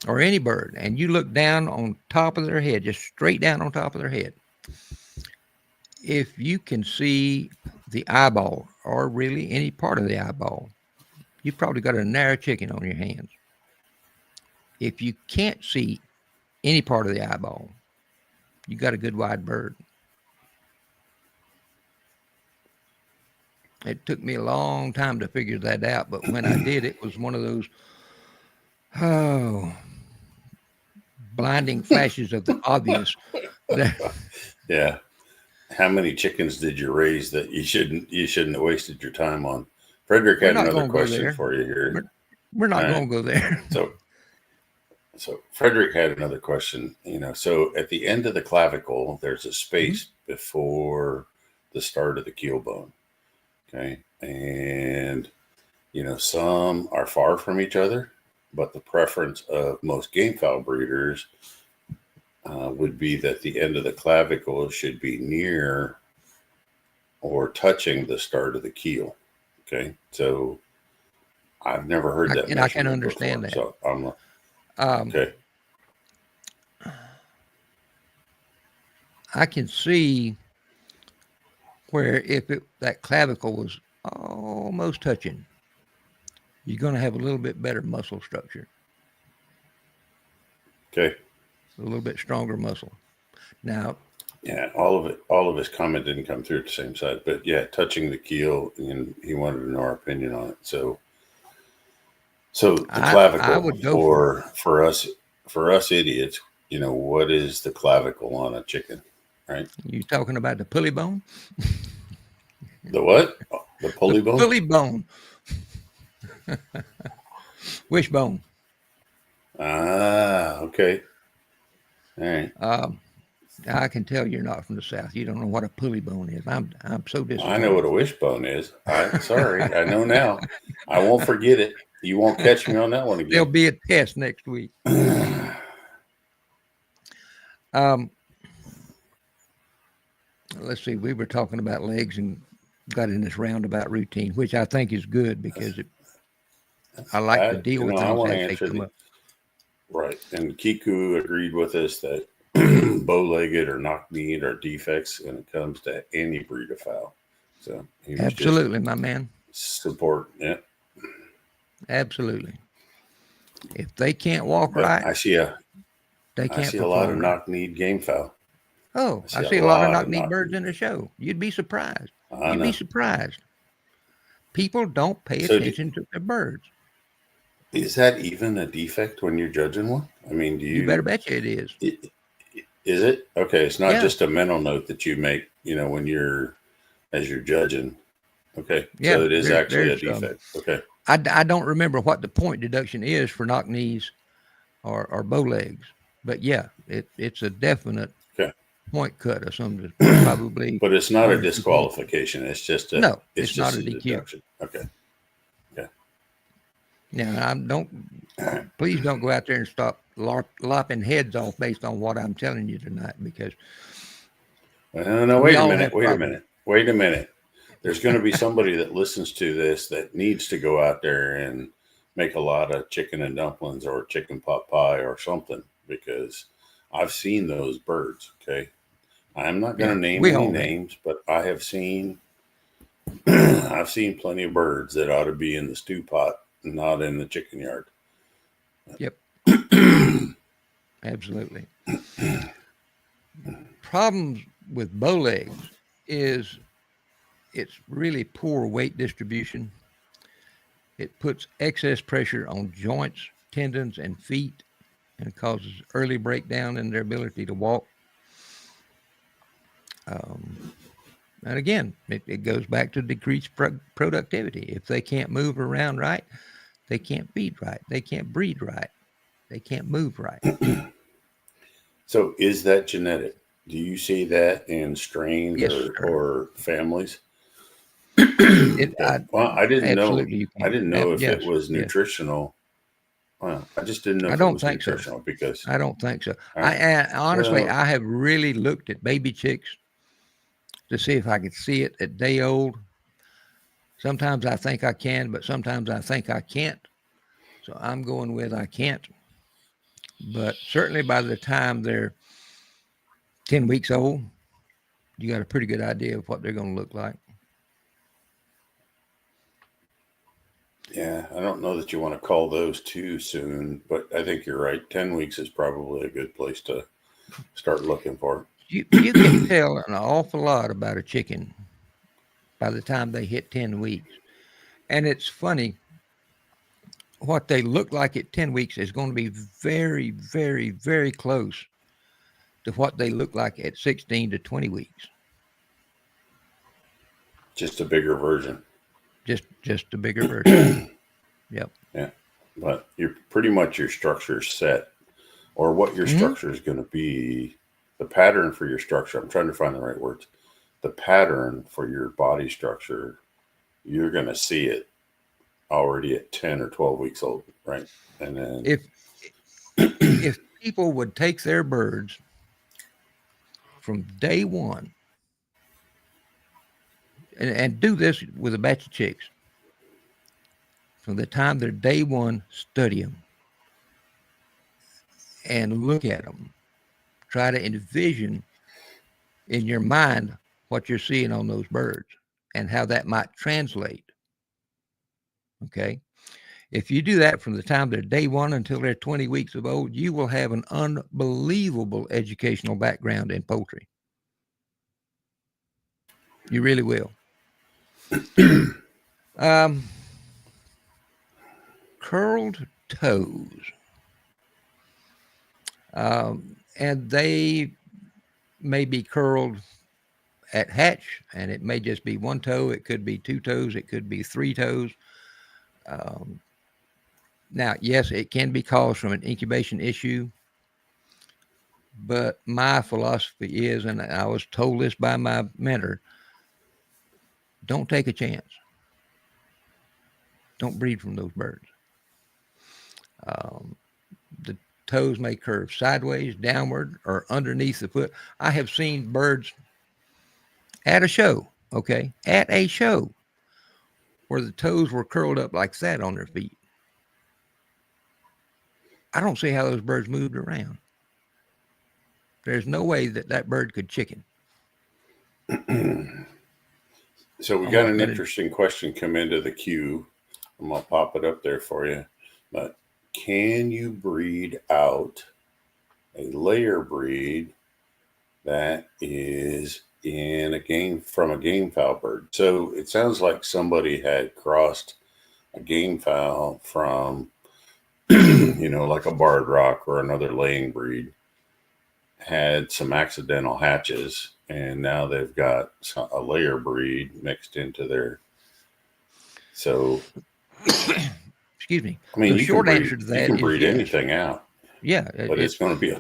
Speaker 1: or any bird and you look down on top of their head, just straight down on top of their head, if you can see the eyeball or really any part of the eyeball, you've probably got a narrow chicken on your hands. If you can't see any part of the eyeball, you got a good wide bird. It took me a long time to figure that out, but when I did, it was one of those oh blinding flashes of the obvious.
Speaker 2: Yeah. How many chickens did you raise that you shouldn't have wasted your time on? Frederick
Speaker 1: We're
Speaker 2: had
Speaker 1: not
Speaker 2: another
Speaker 1: going to go
Speaker 2: question
Speaker 1: there.
Speaker 2: for you here.
Speaker 1: We're not
Speaker 2: All right.
Speaker 1: going to go there.
Speaker 2: So Frederick had another question. So at the end of the clavicle, there's a space before the start of the keelbone. Okay, and some are far from each other, but the preference of most game fowl breeders would be that the end of the clavicle should be near or touching the start of the keel. Okay, so I've never heard that
Speaker 1: And I can
Speaker 2: measurement
Speaker 1: understand
Speaker 2: before.
Speaker 1: that.
Speaker 2: So I'm okay.
Speaker 1: I can see where if that clavicle was almost touching, you're going to have a little bit better muscle structure.
Speaker 2: Okay.
Speaker 1: A little bit stronger muscle. Now,
Speaker 2: yeah, all of his comment didn't come through at the same side, but yeah, touching the keel, and he wanted to know our opinion on it. So the
Speaker 1: I
Speaker 2: clavicle
Speaker 1: would go for it.
Speaker 2: For us idiots, what is the clavicle on a chicken, right?
Speaker 1: You talking about the pulley bone?
Speaker 2: The what? The
Speaker 1: The
Speaker 2: pulley bone?
Speaker 1: pulley bone. Wishbone.
Speaker 2: Ah, okay. All right.
Speaker 1: I can tell you're not from the South. You don't know what a pulley bone is. I'm so
Speaker 2: I know what
Speaker 1: disappointed.
Speaker 2: a wishbone is. Sorry, I know now. I won't forget it. You won't catch me on that one
Speaker 1: There'll
Speaker 2: again.
Speaker 1: be a test next week. Um, let's see. We were talking about legs and got in this roundabout routine, which I think is good because I like to deal with
Speaker 2: I
Speaker 1: things
Speaker 2: want to
Speaker 1: as they
Speaker 2: answer
Speaker 1: come up.
Speaker 2: right. And Kiku agreed with us that bow-legged or knock-kneed are defects when it comes to any breed of fowl. So he was
Speaker 1: Absolutely, my man.
Speaker 2: support. Yeah.
Speaker 1: Absolutely. If they can't walk
Speaker 2: But
Speaker 1: right, they
Speaker 2: I
Speaker 1: can't
Speaker 2: see a lot of
Speaker 1: perform right.
Speaker 2: knock-kneed game fowl.
Speaker 1: Oh, I
Speaker 2: A
Speaker 1: see a lot of
Speaker 2: lot of
Speaker 1: knock-kneed birds
Speaker 2: knock-kneed.
Speaker 1: in the show. You'd be surprised.
Speaker 2: I
Speaker 1: You'd be
Speaker 2: know.
Speaker 1: surprised. People don't pay
Speaker 2: So
Speaker 1: attention to their birds.
Speaker 2: is that even a defect when you're judging one? I mean,
Speaker 1: You better bet you it is.
Speaker 2: is it? Okay, it's not
Speaker 1: Yeah,
Speaker 2: just a mental note that you make, when as you're judging. Okay,
Speaker 1: yeah.
Speaker 2: so it is actually a
Speaker 1: There's
Speaker 2: defect. Okay.
Speaker 1: I don't remember what the point deduction is for knock knees or bow legs, but yeah, it's a definite
Speaker 2: Okay.
Speaker 1: point cut of some probably
Speaker 2: But it's not a
Speaker 1: 120.
Speaker 2: disqualification.
Speaker 1: No,
Speaker 2: it's
Speaker 1: it's not
Speaker 2: just
Speaker 1: a
Speaker 2: a
Speaker 1: DQ.
Speaker 2: deduction. Okay. Okay.
Speaker 1: Now, I don't.
Speaker 2: All right.
Speaker 1: Please don't go out there and stop lopping heads off based on what I'm telling you tonight, because
Speaker 2: Well, no,
Speaker 1: we
Speaker 2: wait a
Speaker 1: all
Speaker 2: minute.
Speaker 1: have
Speaker 2: Wait a
Speaker 1: problems.
Speaker 2: minute. Wait a minute. There's going to be somebody that listens to this that needs to go out there and make a lot of chicken and dumplings or chicken pot pie or something, because I've seen those birds. Okay. I'm not going
Speaker 1: Yeah,
Speaker 2: to name
Speaker 1: we
Speaker 2: any
Speaker 1: all have.
Speaker 2: names, but I have seen I've seen plenty of birds that ought to be in the stew pot, not in the chicken yard.
Speaker 1: Yep, absolutely. Problems with bow legs is it's really poor weight distribution. It puts excess pressure on joints, tendons, and feet, and causes early breakdown in their ability to walk. Um, and again, it goes back to decreased productivity. If they can't move around right, they can't feed right, they can't breed right. They can't move right.
Speaker 2: So is that genetic? Do you see that in strains
Speaker 1: Yes, sir.
Speaker 2: or families?
Speaker 1: It,
Speaker 2: Okay.
Speaker 1: I,
Speaker 2: Well, I didn't know.
Speaker 1: absolutely, you
Speaker 2: I
Speaker 1: can.
Speaker 2: didn't know if
Speaker 1: Yes,
Speaker 2: it was
Speaker 1: yes.
Speaker 2: nutritional. Well, I just didn't know
Speaker 1: I
Speaker 2: if it
Speaker 1: don't
Speaker 2: was
Speaker 1: think so.
Speaker 2: nutritional because.
Speaker 1: I don't think so.
Speaker 2: All right.
Speaker 1: Honestly,
Speaker 2: Well,
Speaker 1: I have really looked at baby chicks to see if I could see it at day old. Sometimes I think I can, but sometimes I think I can't. So I'm going with I can't. But certainly by the time they're 10 weeks old, you got a pretty good idea of what they're going to look like.
Speaker 2: yeah, I don't know that you want to call those too soon, but I think you're right. 10 weeks is probably a good place to start looking for
Speaker 1: You can tell an awful lot about a chicken by the time they hit 10 weeks. And it's funny, what they look like at 10 weeks is going to be very, very, very close to what they look like at 16 to 20 weeks.
Speaker 2: just a bigger version.
Speaker 1: Just a bigger version. Yep.
Speaker 2: Yeah, but you're pretty much your structure set, or what your
Speaker 1: Hmm.
Speaker 2: structure is going to be. The pattern for your structure. I'm trying to find the right words. The pattern for your body structure, you're going to see it already at 10 or 12 weeks old, right? And then
Speaker 1: If if people would take their birds from day one and do this with a batch of chicks, from the time they're day one, study them and look at them. Try to envision in your mind what you're seeing on those birds and how that might translate. Okay. If you do that from the time they're day one until they're 20 weeks of old, you will have an unbelievable educational background in poultry. You really will. Um, Curled toes. And they may be curled at hatch, and it may just be one toe. It could be two toes. It could be three toes. Um, Now, yes, it can be caused from an incubation issue, but my philosophy is, and I was told this by my mentor, don't take a chance. Don't breed from those birds. Um, the toes may curve sideways, downward, or underneath the foot. I have seen birds at a show, okay, at a show, where the toes were curled up like that on their feet. I don't see how those birds moved around. There's no way that that bird could chicken.
Speaker 2: so we got
Speaker 1: Almost
Speaker 2: an
Speaker 1: better.
Speaker 2: interesting question come into the queue. I'm gonna pop it up there for you. But can you breed out a layer breed that is in a game from a game fowl bird? So it sounds like somebody had crossed a game fowl from like a barred rock or another laying breed, had some accidental hatches, and now they've got a layer breed mixed into their. So
Speaker 1: Excuse me.
Speaker 2: I mean,
Speaker 1: The short answer to
Speaker 2: you
Speaker 1: that
Speaker 2: can
Speaker 1: is
Speaker 2: breed
Speaker 1: yes.
Speaker 2: anything out,
Speaker 1: Yeah,
Speaker 2: but it's going to be a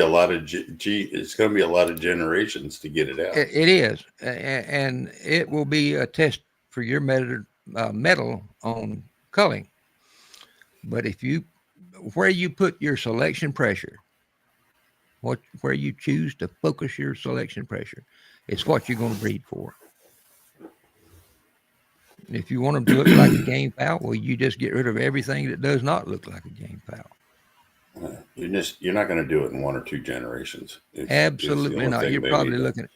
Speaker 2: lot of it's going to be a lot of generations to get it out.
Speaker 1: it is, and it will be a test for your metal on culling. But if you, where you put your selection pressure, where you choose to focus your selection pressure, it's what you're going to breed for. If you want them to look like a game fowl, well, you just get rid of everything that does not look like a game fowl.
Speaker 2: You're not going to do it in 1 or 2 generations. It's the
Speaker 1: Absolutely
Speaker 2: only
Speaker 1: not.
Speaker 2: thing
Speaker 1: You're
Speaker 2: they need
Speaker 1: probably
Speaker 2: to.
Speaker 1: looking at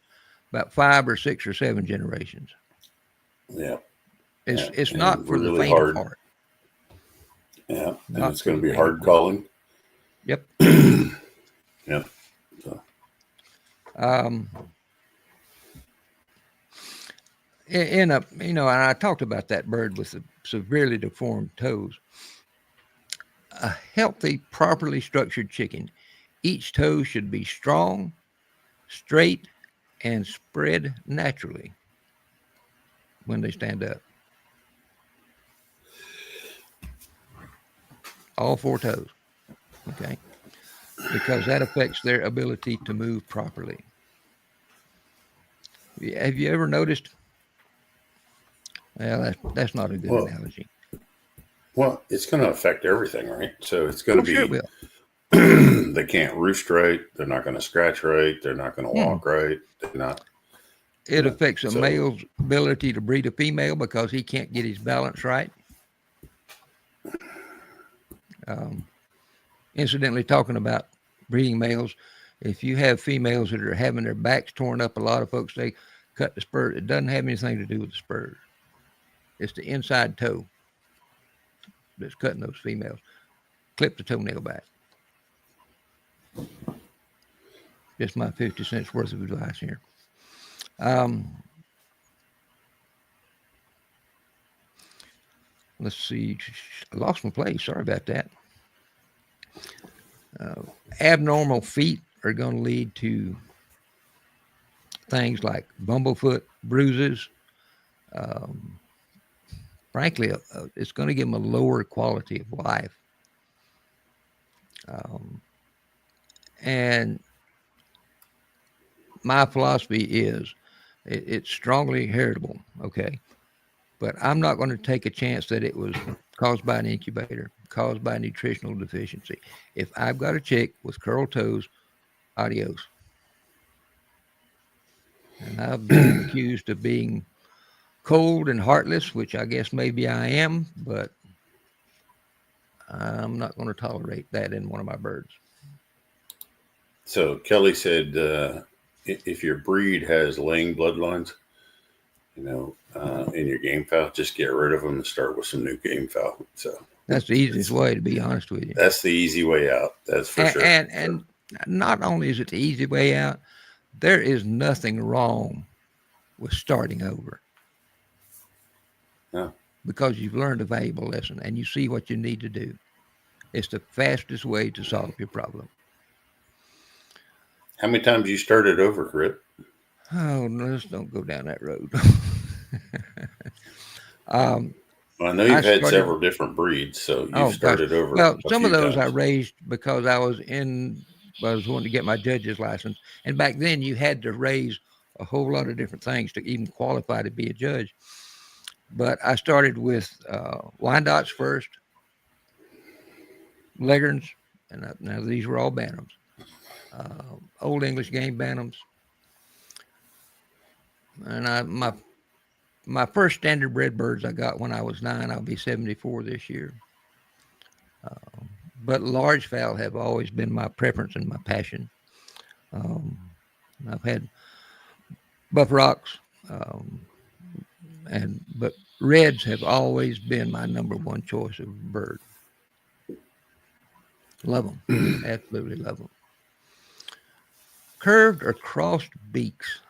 Speaker 1: about 5 or 6 or 7 generations.
Speaker 2: Yeah, yeah,
Speaker 1: It's
Speaker 2: and
Speaker 1: not for the
Speaker 2: really
Speaker 1: faint of
Speaker 2: hard.
Speaker 1: heart.
Speaker 2: Yeah, and
Speaker 1: Not
Speaker 2: it's
Speaker 1: for
Speaker 2: going to
Speaker 1: the
Speaker 2: be
Speaker 1: faint of
Speaker 2: hard
Speaker 1: heart.
Speaker 2: calling.
Speaker 1: Yep.
Speaker 2: Yeah. So,
Speaker 1: Um, in a, and I talked about that bird with the severely deformed toes. A healthy, properly structured chicken, each toe should be strong, straight, and spread naturally when they stand up. All 4 toes. Okay, because that affects their ability to move properly. Have you ever noticed? Well, that's not a good
Speaker 2: Well,
Speaker 1: analogy.
Speaker 2: well, it's going to affect everything, right? So it's going to
Speaker 1: Oh, sure it
Speaker 2: be
Speaker 1: will.
Speaker 2: they can't roost right. They're not going to scratch right. They're not going to
Speaker 1: Hmm.
Speaker 2: walk right. They're not,
Speaker 1: It affects a
Speaker 2: so
Speaker 1: male's ability to breed a female because he can't get his balance right. Um, Incidentally, talking about breeding males, if you have females that are having their backs torn up, a lot of folks say cut the spurs. It doesn't have anything to do with the spurs. It's the inside toe that's cutting those females. Clip the toenail back. Just my 50 cents worth of advice here. Um, let's see. I lost my place. Sorry about that. Uh, Abnormal feet are going to lead to things like bumblefoot bruises. Um, Frankly, it's going to give them a lower quality of life. Um, and my philosophy is it's strongly heritable, okay? But I'm not going to take a chance that it was caused by an incubator, caused by nutritional deficiency. If I've got a chick with curled toes, adios. And I've been accused of being cold and heartless, which I guess maybe I am, but I'm not going to tolerate that in one of my birds.
Speaker 2: so Kelly said if your breed has laying bloodlines, in your game fowl, just get rid of them and start with some new game fowl. So
Speaker 1: That's the easiest way, to be honest with you.
Speaker 2: that's the easy way out. That's for
Speaker 1: And,
Speaker 2: sure.
Speaker 1: and, and not only is it the easy way out, there is nothing wrong with starting over
Speaker 2: No.
Speaker 1: because you've learned a valuable lesson and you see what you need to do. It's the fastest way to solve your problem.
Speaker 2: How many times you started over, Crit?
Speaker 1: Oh, no, let's don't go down that road. um,
Speaker 2: Well, I know
Speaker 1: I
Speaker 2: you've had
Speaker 1: started,
Speaker 2: several different breeds, so you've
Speaker 1: oh gosh.
Speaker 2: started over
Speaker 1: Well,
Speaker 2: a
Speaker 1: some of
Speaker 2: few
Speaker 1: those I
Speaker 2: times.
Speaker 1: raised because I was wanting to get my judge's license. And back then you had to raise a whole lot of different things to even qualify to be a judge. But I started with Wyandottes first, Leghorns, and now these were all Bantams. Old English game Bantams, and my first standard bred birds I got when I was 9. I'll be 74 this year. But large fowl have always been my preference and my passion. Um, I've had buff rocks, um, but reds have always been my number one choice of bird. Love them, absolutely love them. Curved or crossed beaks.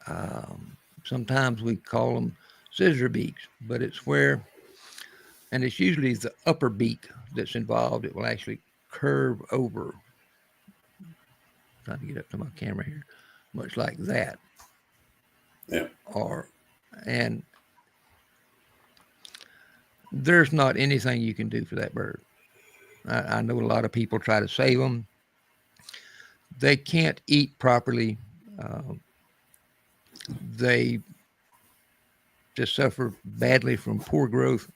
Speaker 1: Um, Sometimes we call them scissor beaks, but it's where, and it's usually the upper beak that's involved. It will actually curve over. Trying to get up to my camera here, much like that.
Speaker 2: Yeah.
Speaker 1: Or, and there's not anything you can do for that bird. I know a lot of people try to save them. They can't eat properly. Uh, they just suffer badly from poor growth.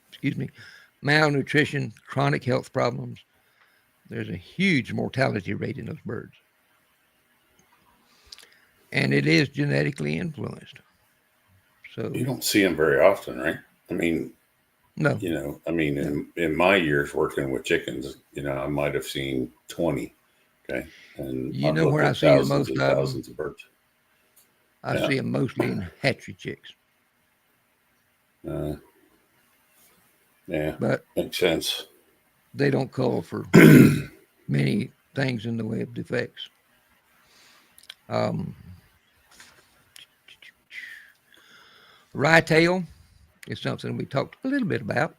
Speaker 1: Excuse me, malnutrition, chronic health problems. There's a huge mortality rate in those birds. And it is genetically influenced.
Speaker 2: You
Speaker 1: So,
Speaker 2: don't see them very often, right? I mean,
Speaker 1: no, no.
Speaker 2: in my years working with chickens, I might have seen 20. Okay. And
Speaker 1: You
Speaker 2: I've
Speaker 1: know where
Speaker 2: looked
Speaker 1: I
Speaker 2: at
Speaker 1: see the
Speaker 2: thousands
Speaker 1: most
Speaker 2: and
Speaker 1: of them?
Speaker 2: thousands of birds.
Speaker 1: I
Speaker 2: Yeah.
Speaker 1: see them mostly in hatchery chicks.
Speaker 2: Uh, yeah.
Speaker 1: But
Speaker 2: Makes sense.
Speaker 1: they don't call for many things in the way of defects. Um, Rye tail is something we talked a little bit about.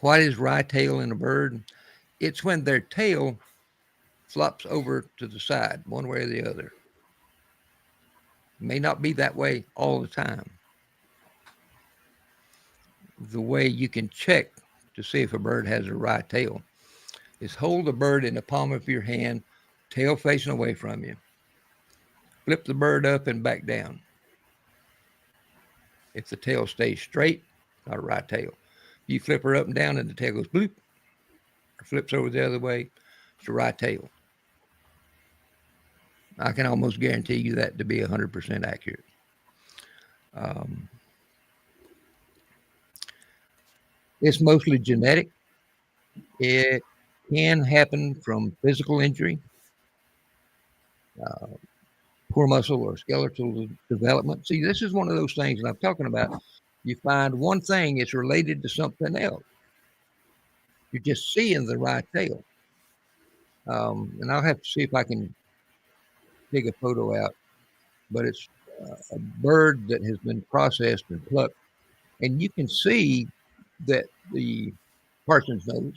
Speaker 1: What is rye tail in a bird? It's when their tail flops over to the side, one way or the other. It may not be that way all the time. The way you can check to see if a bird has a right tail is hold the bird in the palm of your hand, tail facing away from you. Flip the bird up and back down. If the tail stays straight, not a right tail. You flip her up and down and the tail goes bloop or flips over the other way, it's a right tail. I can almost guarantee you that to be 100% accurate. Um, it's mostly genetic. It can happen from physical injury, uh, poor muscle or skeletal development. See, this is one of those things that I'm talking about. You find one thing, it's related to something else. You're just seeing the right tail. And I'll have to see if I can dig a photo out, but it's a bird that has been processed and plucked. And you can see that the parson's nose,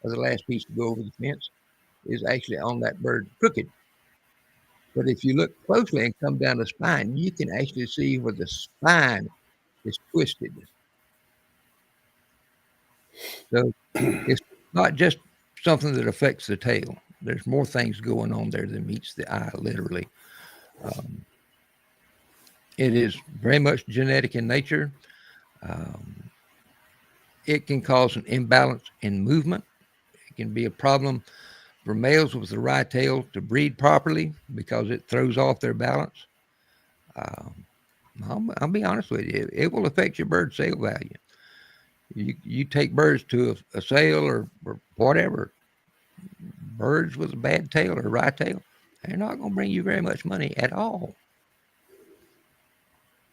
Speaker 1: or the last piece to go over the fence, is actually on that bird crooked. But if you look closely and come down the spine, you can actually see where the spine is twisted. So it's not just something that affects the tail. There's more things going on there than meets the eye, literally. Um, it is very much genetic in nature. Um, it can cause an imbalance in movement. It can be a problem for males with the right tail to breed properly because it throws off their balance. Um, I'll be honest with you, it will affect your bird sale value. You take birds to a sale or whatever, birds with a bad tail or right tail, they're not going to bring you very much money at all.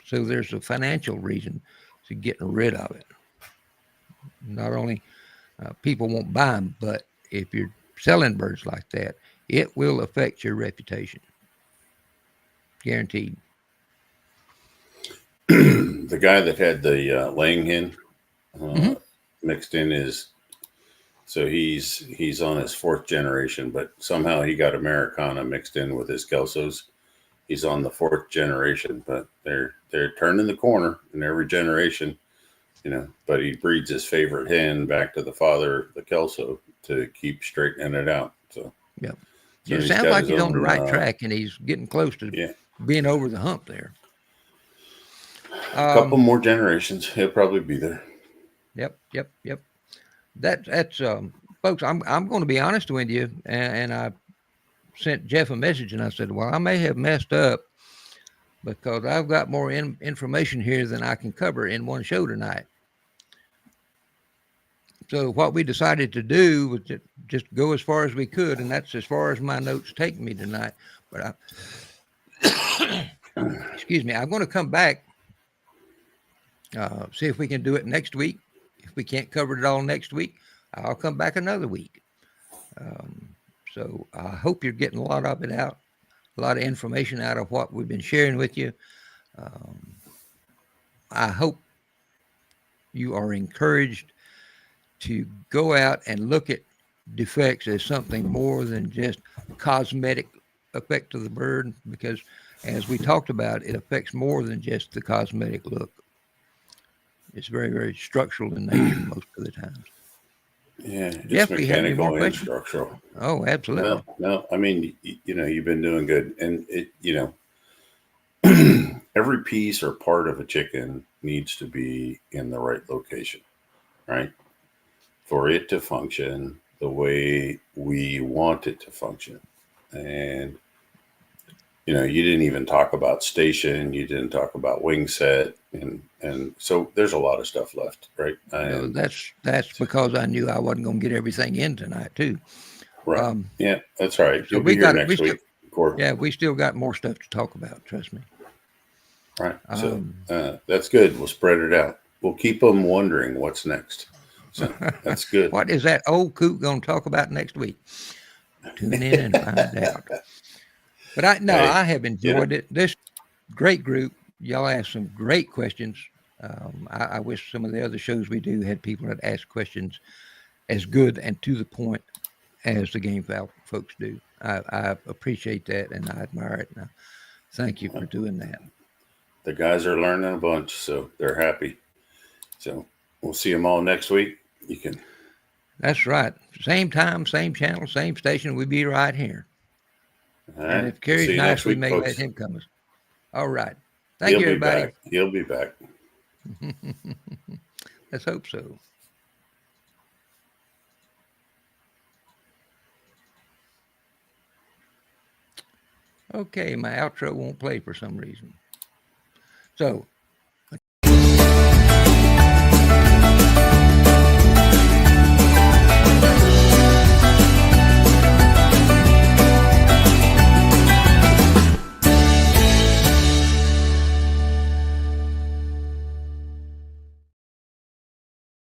Speaker 1: So there's a financial reason to getting rid of it. Not only people won't buy them, but if you're selling birds like that, it will affect your reputation. Guaranteed.
Speaker 2: The guy that had the laying hen
Speaker 1: Mm-hmm.
Speaker 2: mixed in is, so he's on his fourth generation, but somehow he got Americana mixed in with his Kelsos. He's on the fourth generation, but they're turning the corner in every generation, But he breeds his favorite hen back to the father, the Kelso, to keep straightening it out. So
Speaker 1: Yeah.
Speaker 2: so
Speaker 1: It
Speaker 2: he's
Speaker 1: sounds
Speaker 2: got
Speaker 1: like
Speaker 2: his
Speaker 1: he's on the
Speaker 2: own.
Speaker 1: right track and he's getting close to
Speaker 2: Yeah,
Speaker 1: being over the hump there.
Speaker 2: a couple more generations, he'll probably be there.
Speaker 1: Yep. That's folks. I'm going to be honest with you, and I sent Jeff a message and I said, well, I may have messed up because I've got more information here than I can cover in one show tonight. So what we decided to do was just go as far as we could, and that's as far as my notes take me tonight. But excuse me, I'm going to come back, see if we can do it next week. If we can't cover it all next week, I'll come back another week. Um, so I hope you're getting a lot of it out, a lot of information out of what we've been sharing with you. Um, I hope you are encouraged to go out and look at defects as something more than just cosmetic effect of the bird, because as we talked about, it affects more than just the cosmetic look. It's very, very structural in nature most of the times.
Speaker 2: Yeah, it's
Speaker 1: Jeff, do you have any more
Speaker 2: mechanical and
Speaker 1: questions?
Speaker 2: structural.
Speaker 1: Oh, absolutely.
Speaker 2: No. I mean, you've been doing good, and every piece or part of a chicken needs to be in the right location, right? For it to function the way we want it to function. And, you didn't even talk about station, you didn't talk about wing set. And so there's a lot of stuff left, right?
Speaker 1: No,
Speaker 2: And
Speaker 1: that's because I knew I wasn't going to get everything in tonight too.
Speaker 2: right.
Speaker 1: Um,
Speaker 2: Yeah, that's right.
Speaker 1: so
Speaker 2: You'll be here
Speaker 1: we
Speaker 2: next
Speaker 1: still,
Speaker 2: week, Corey.
Speaker 1: yeah, we still got more stuff to talk about. Trust me.
Speaker 2: Right. So
Speaker 1: Um,
Speaker 2: that's good. We'll spread it out. We'll keep them wondering what's next. So that's good.
Speaker 1: what is that old coot going to talk about next week? Tune in and find out. But
Speaker 2: Hey,
Speaker 1: I have enjoyed it. This great group. Y'all asked some great questions. I wish some of the other shows we do had people that ask questions as good and to the point as the game fowl folks do. I appreciate that and I admire it. And I thank you for doing that.
Speaker 2: the guys are learning a bunch, so they're happy. So we'll see them all next week. You can.
Speaker 1: That's right. Same time, same channel, same station. We'll be right here.
Speaker 2: All
Speaker 1: And
Speaker 2: right.
Speaker 1: if
Speaker 2: We'll
Speaker 1: Kerry's
Speaker 2: see you
Speaker 1: nice,
Speaker 2: next
Speaker 1: we
Speaker 2: week,
Speaker 1: may let
Speaker 2: folks.
Speaker 1: him come. All right. Thank
Speaker 2: He'll
Speaker 1: you,
Speaker 2: be
Speaker 1: everybody.
Speaker 2: back. He'll be back.
Speaker 1: Let's hope so. Okay, my outro won't play for some reason. So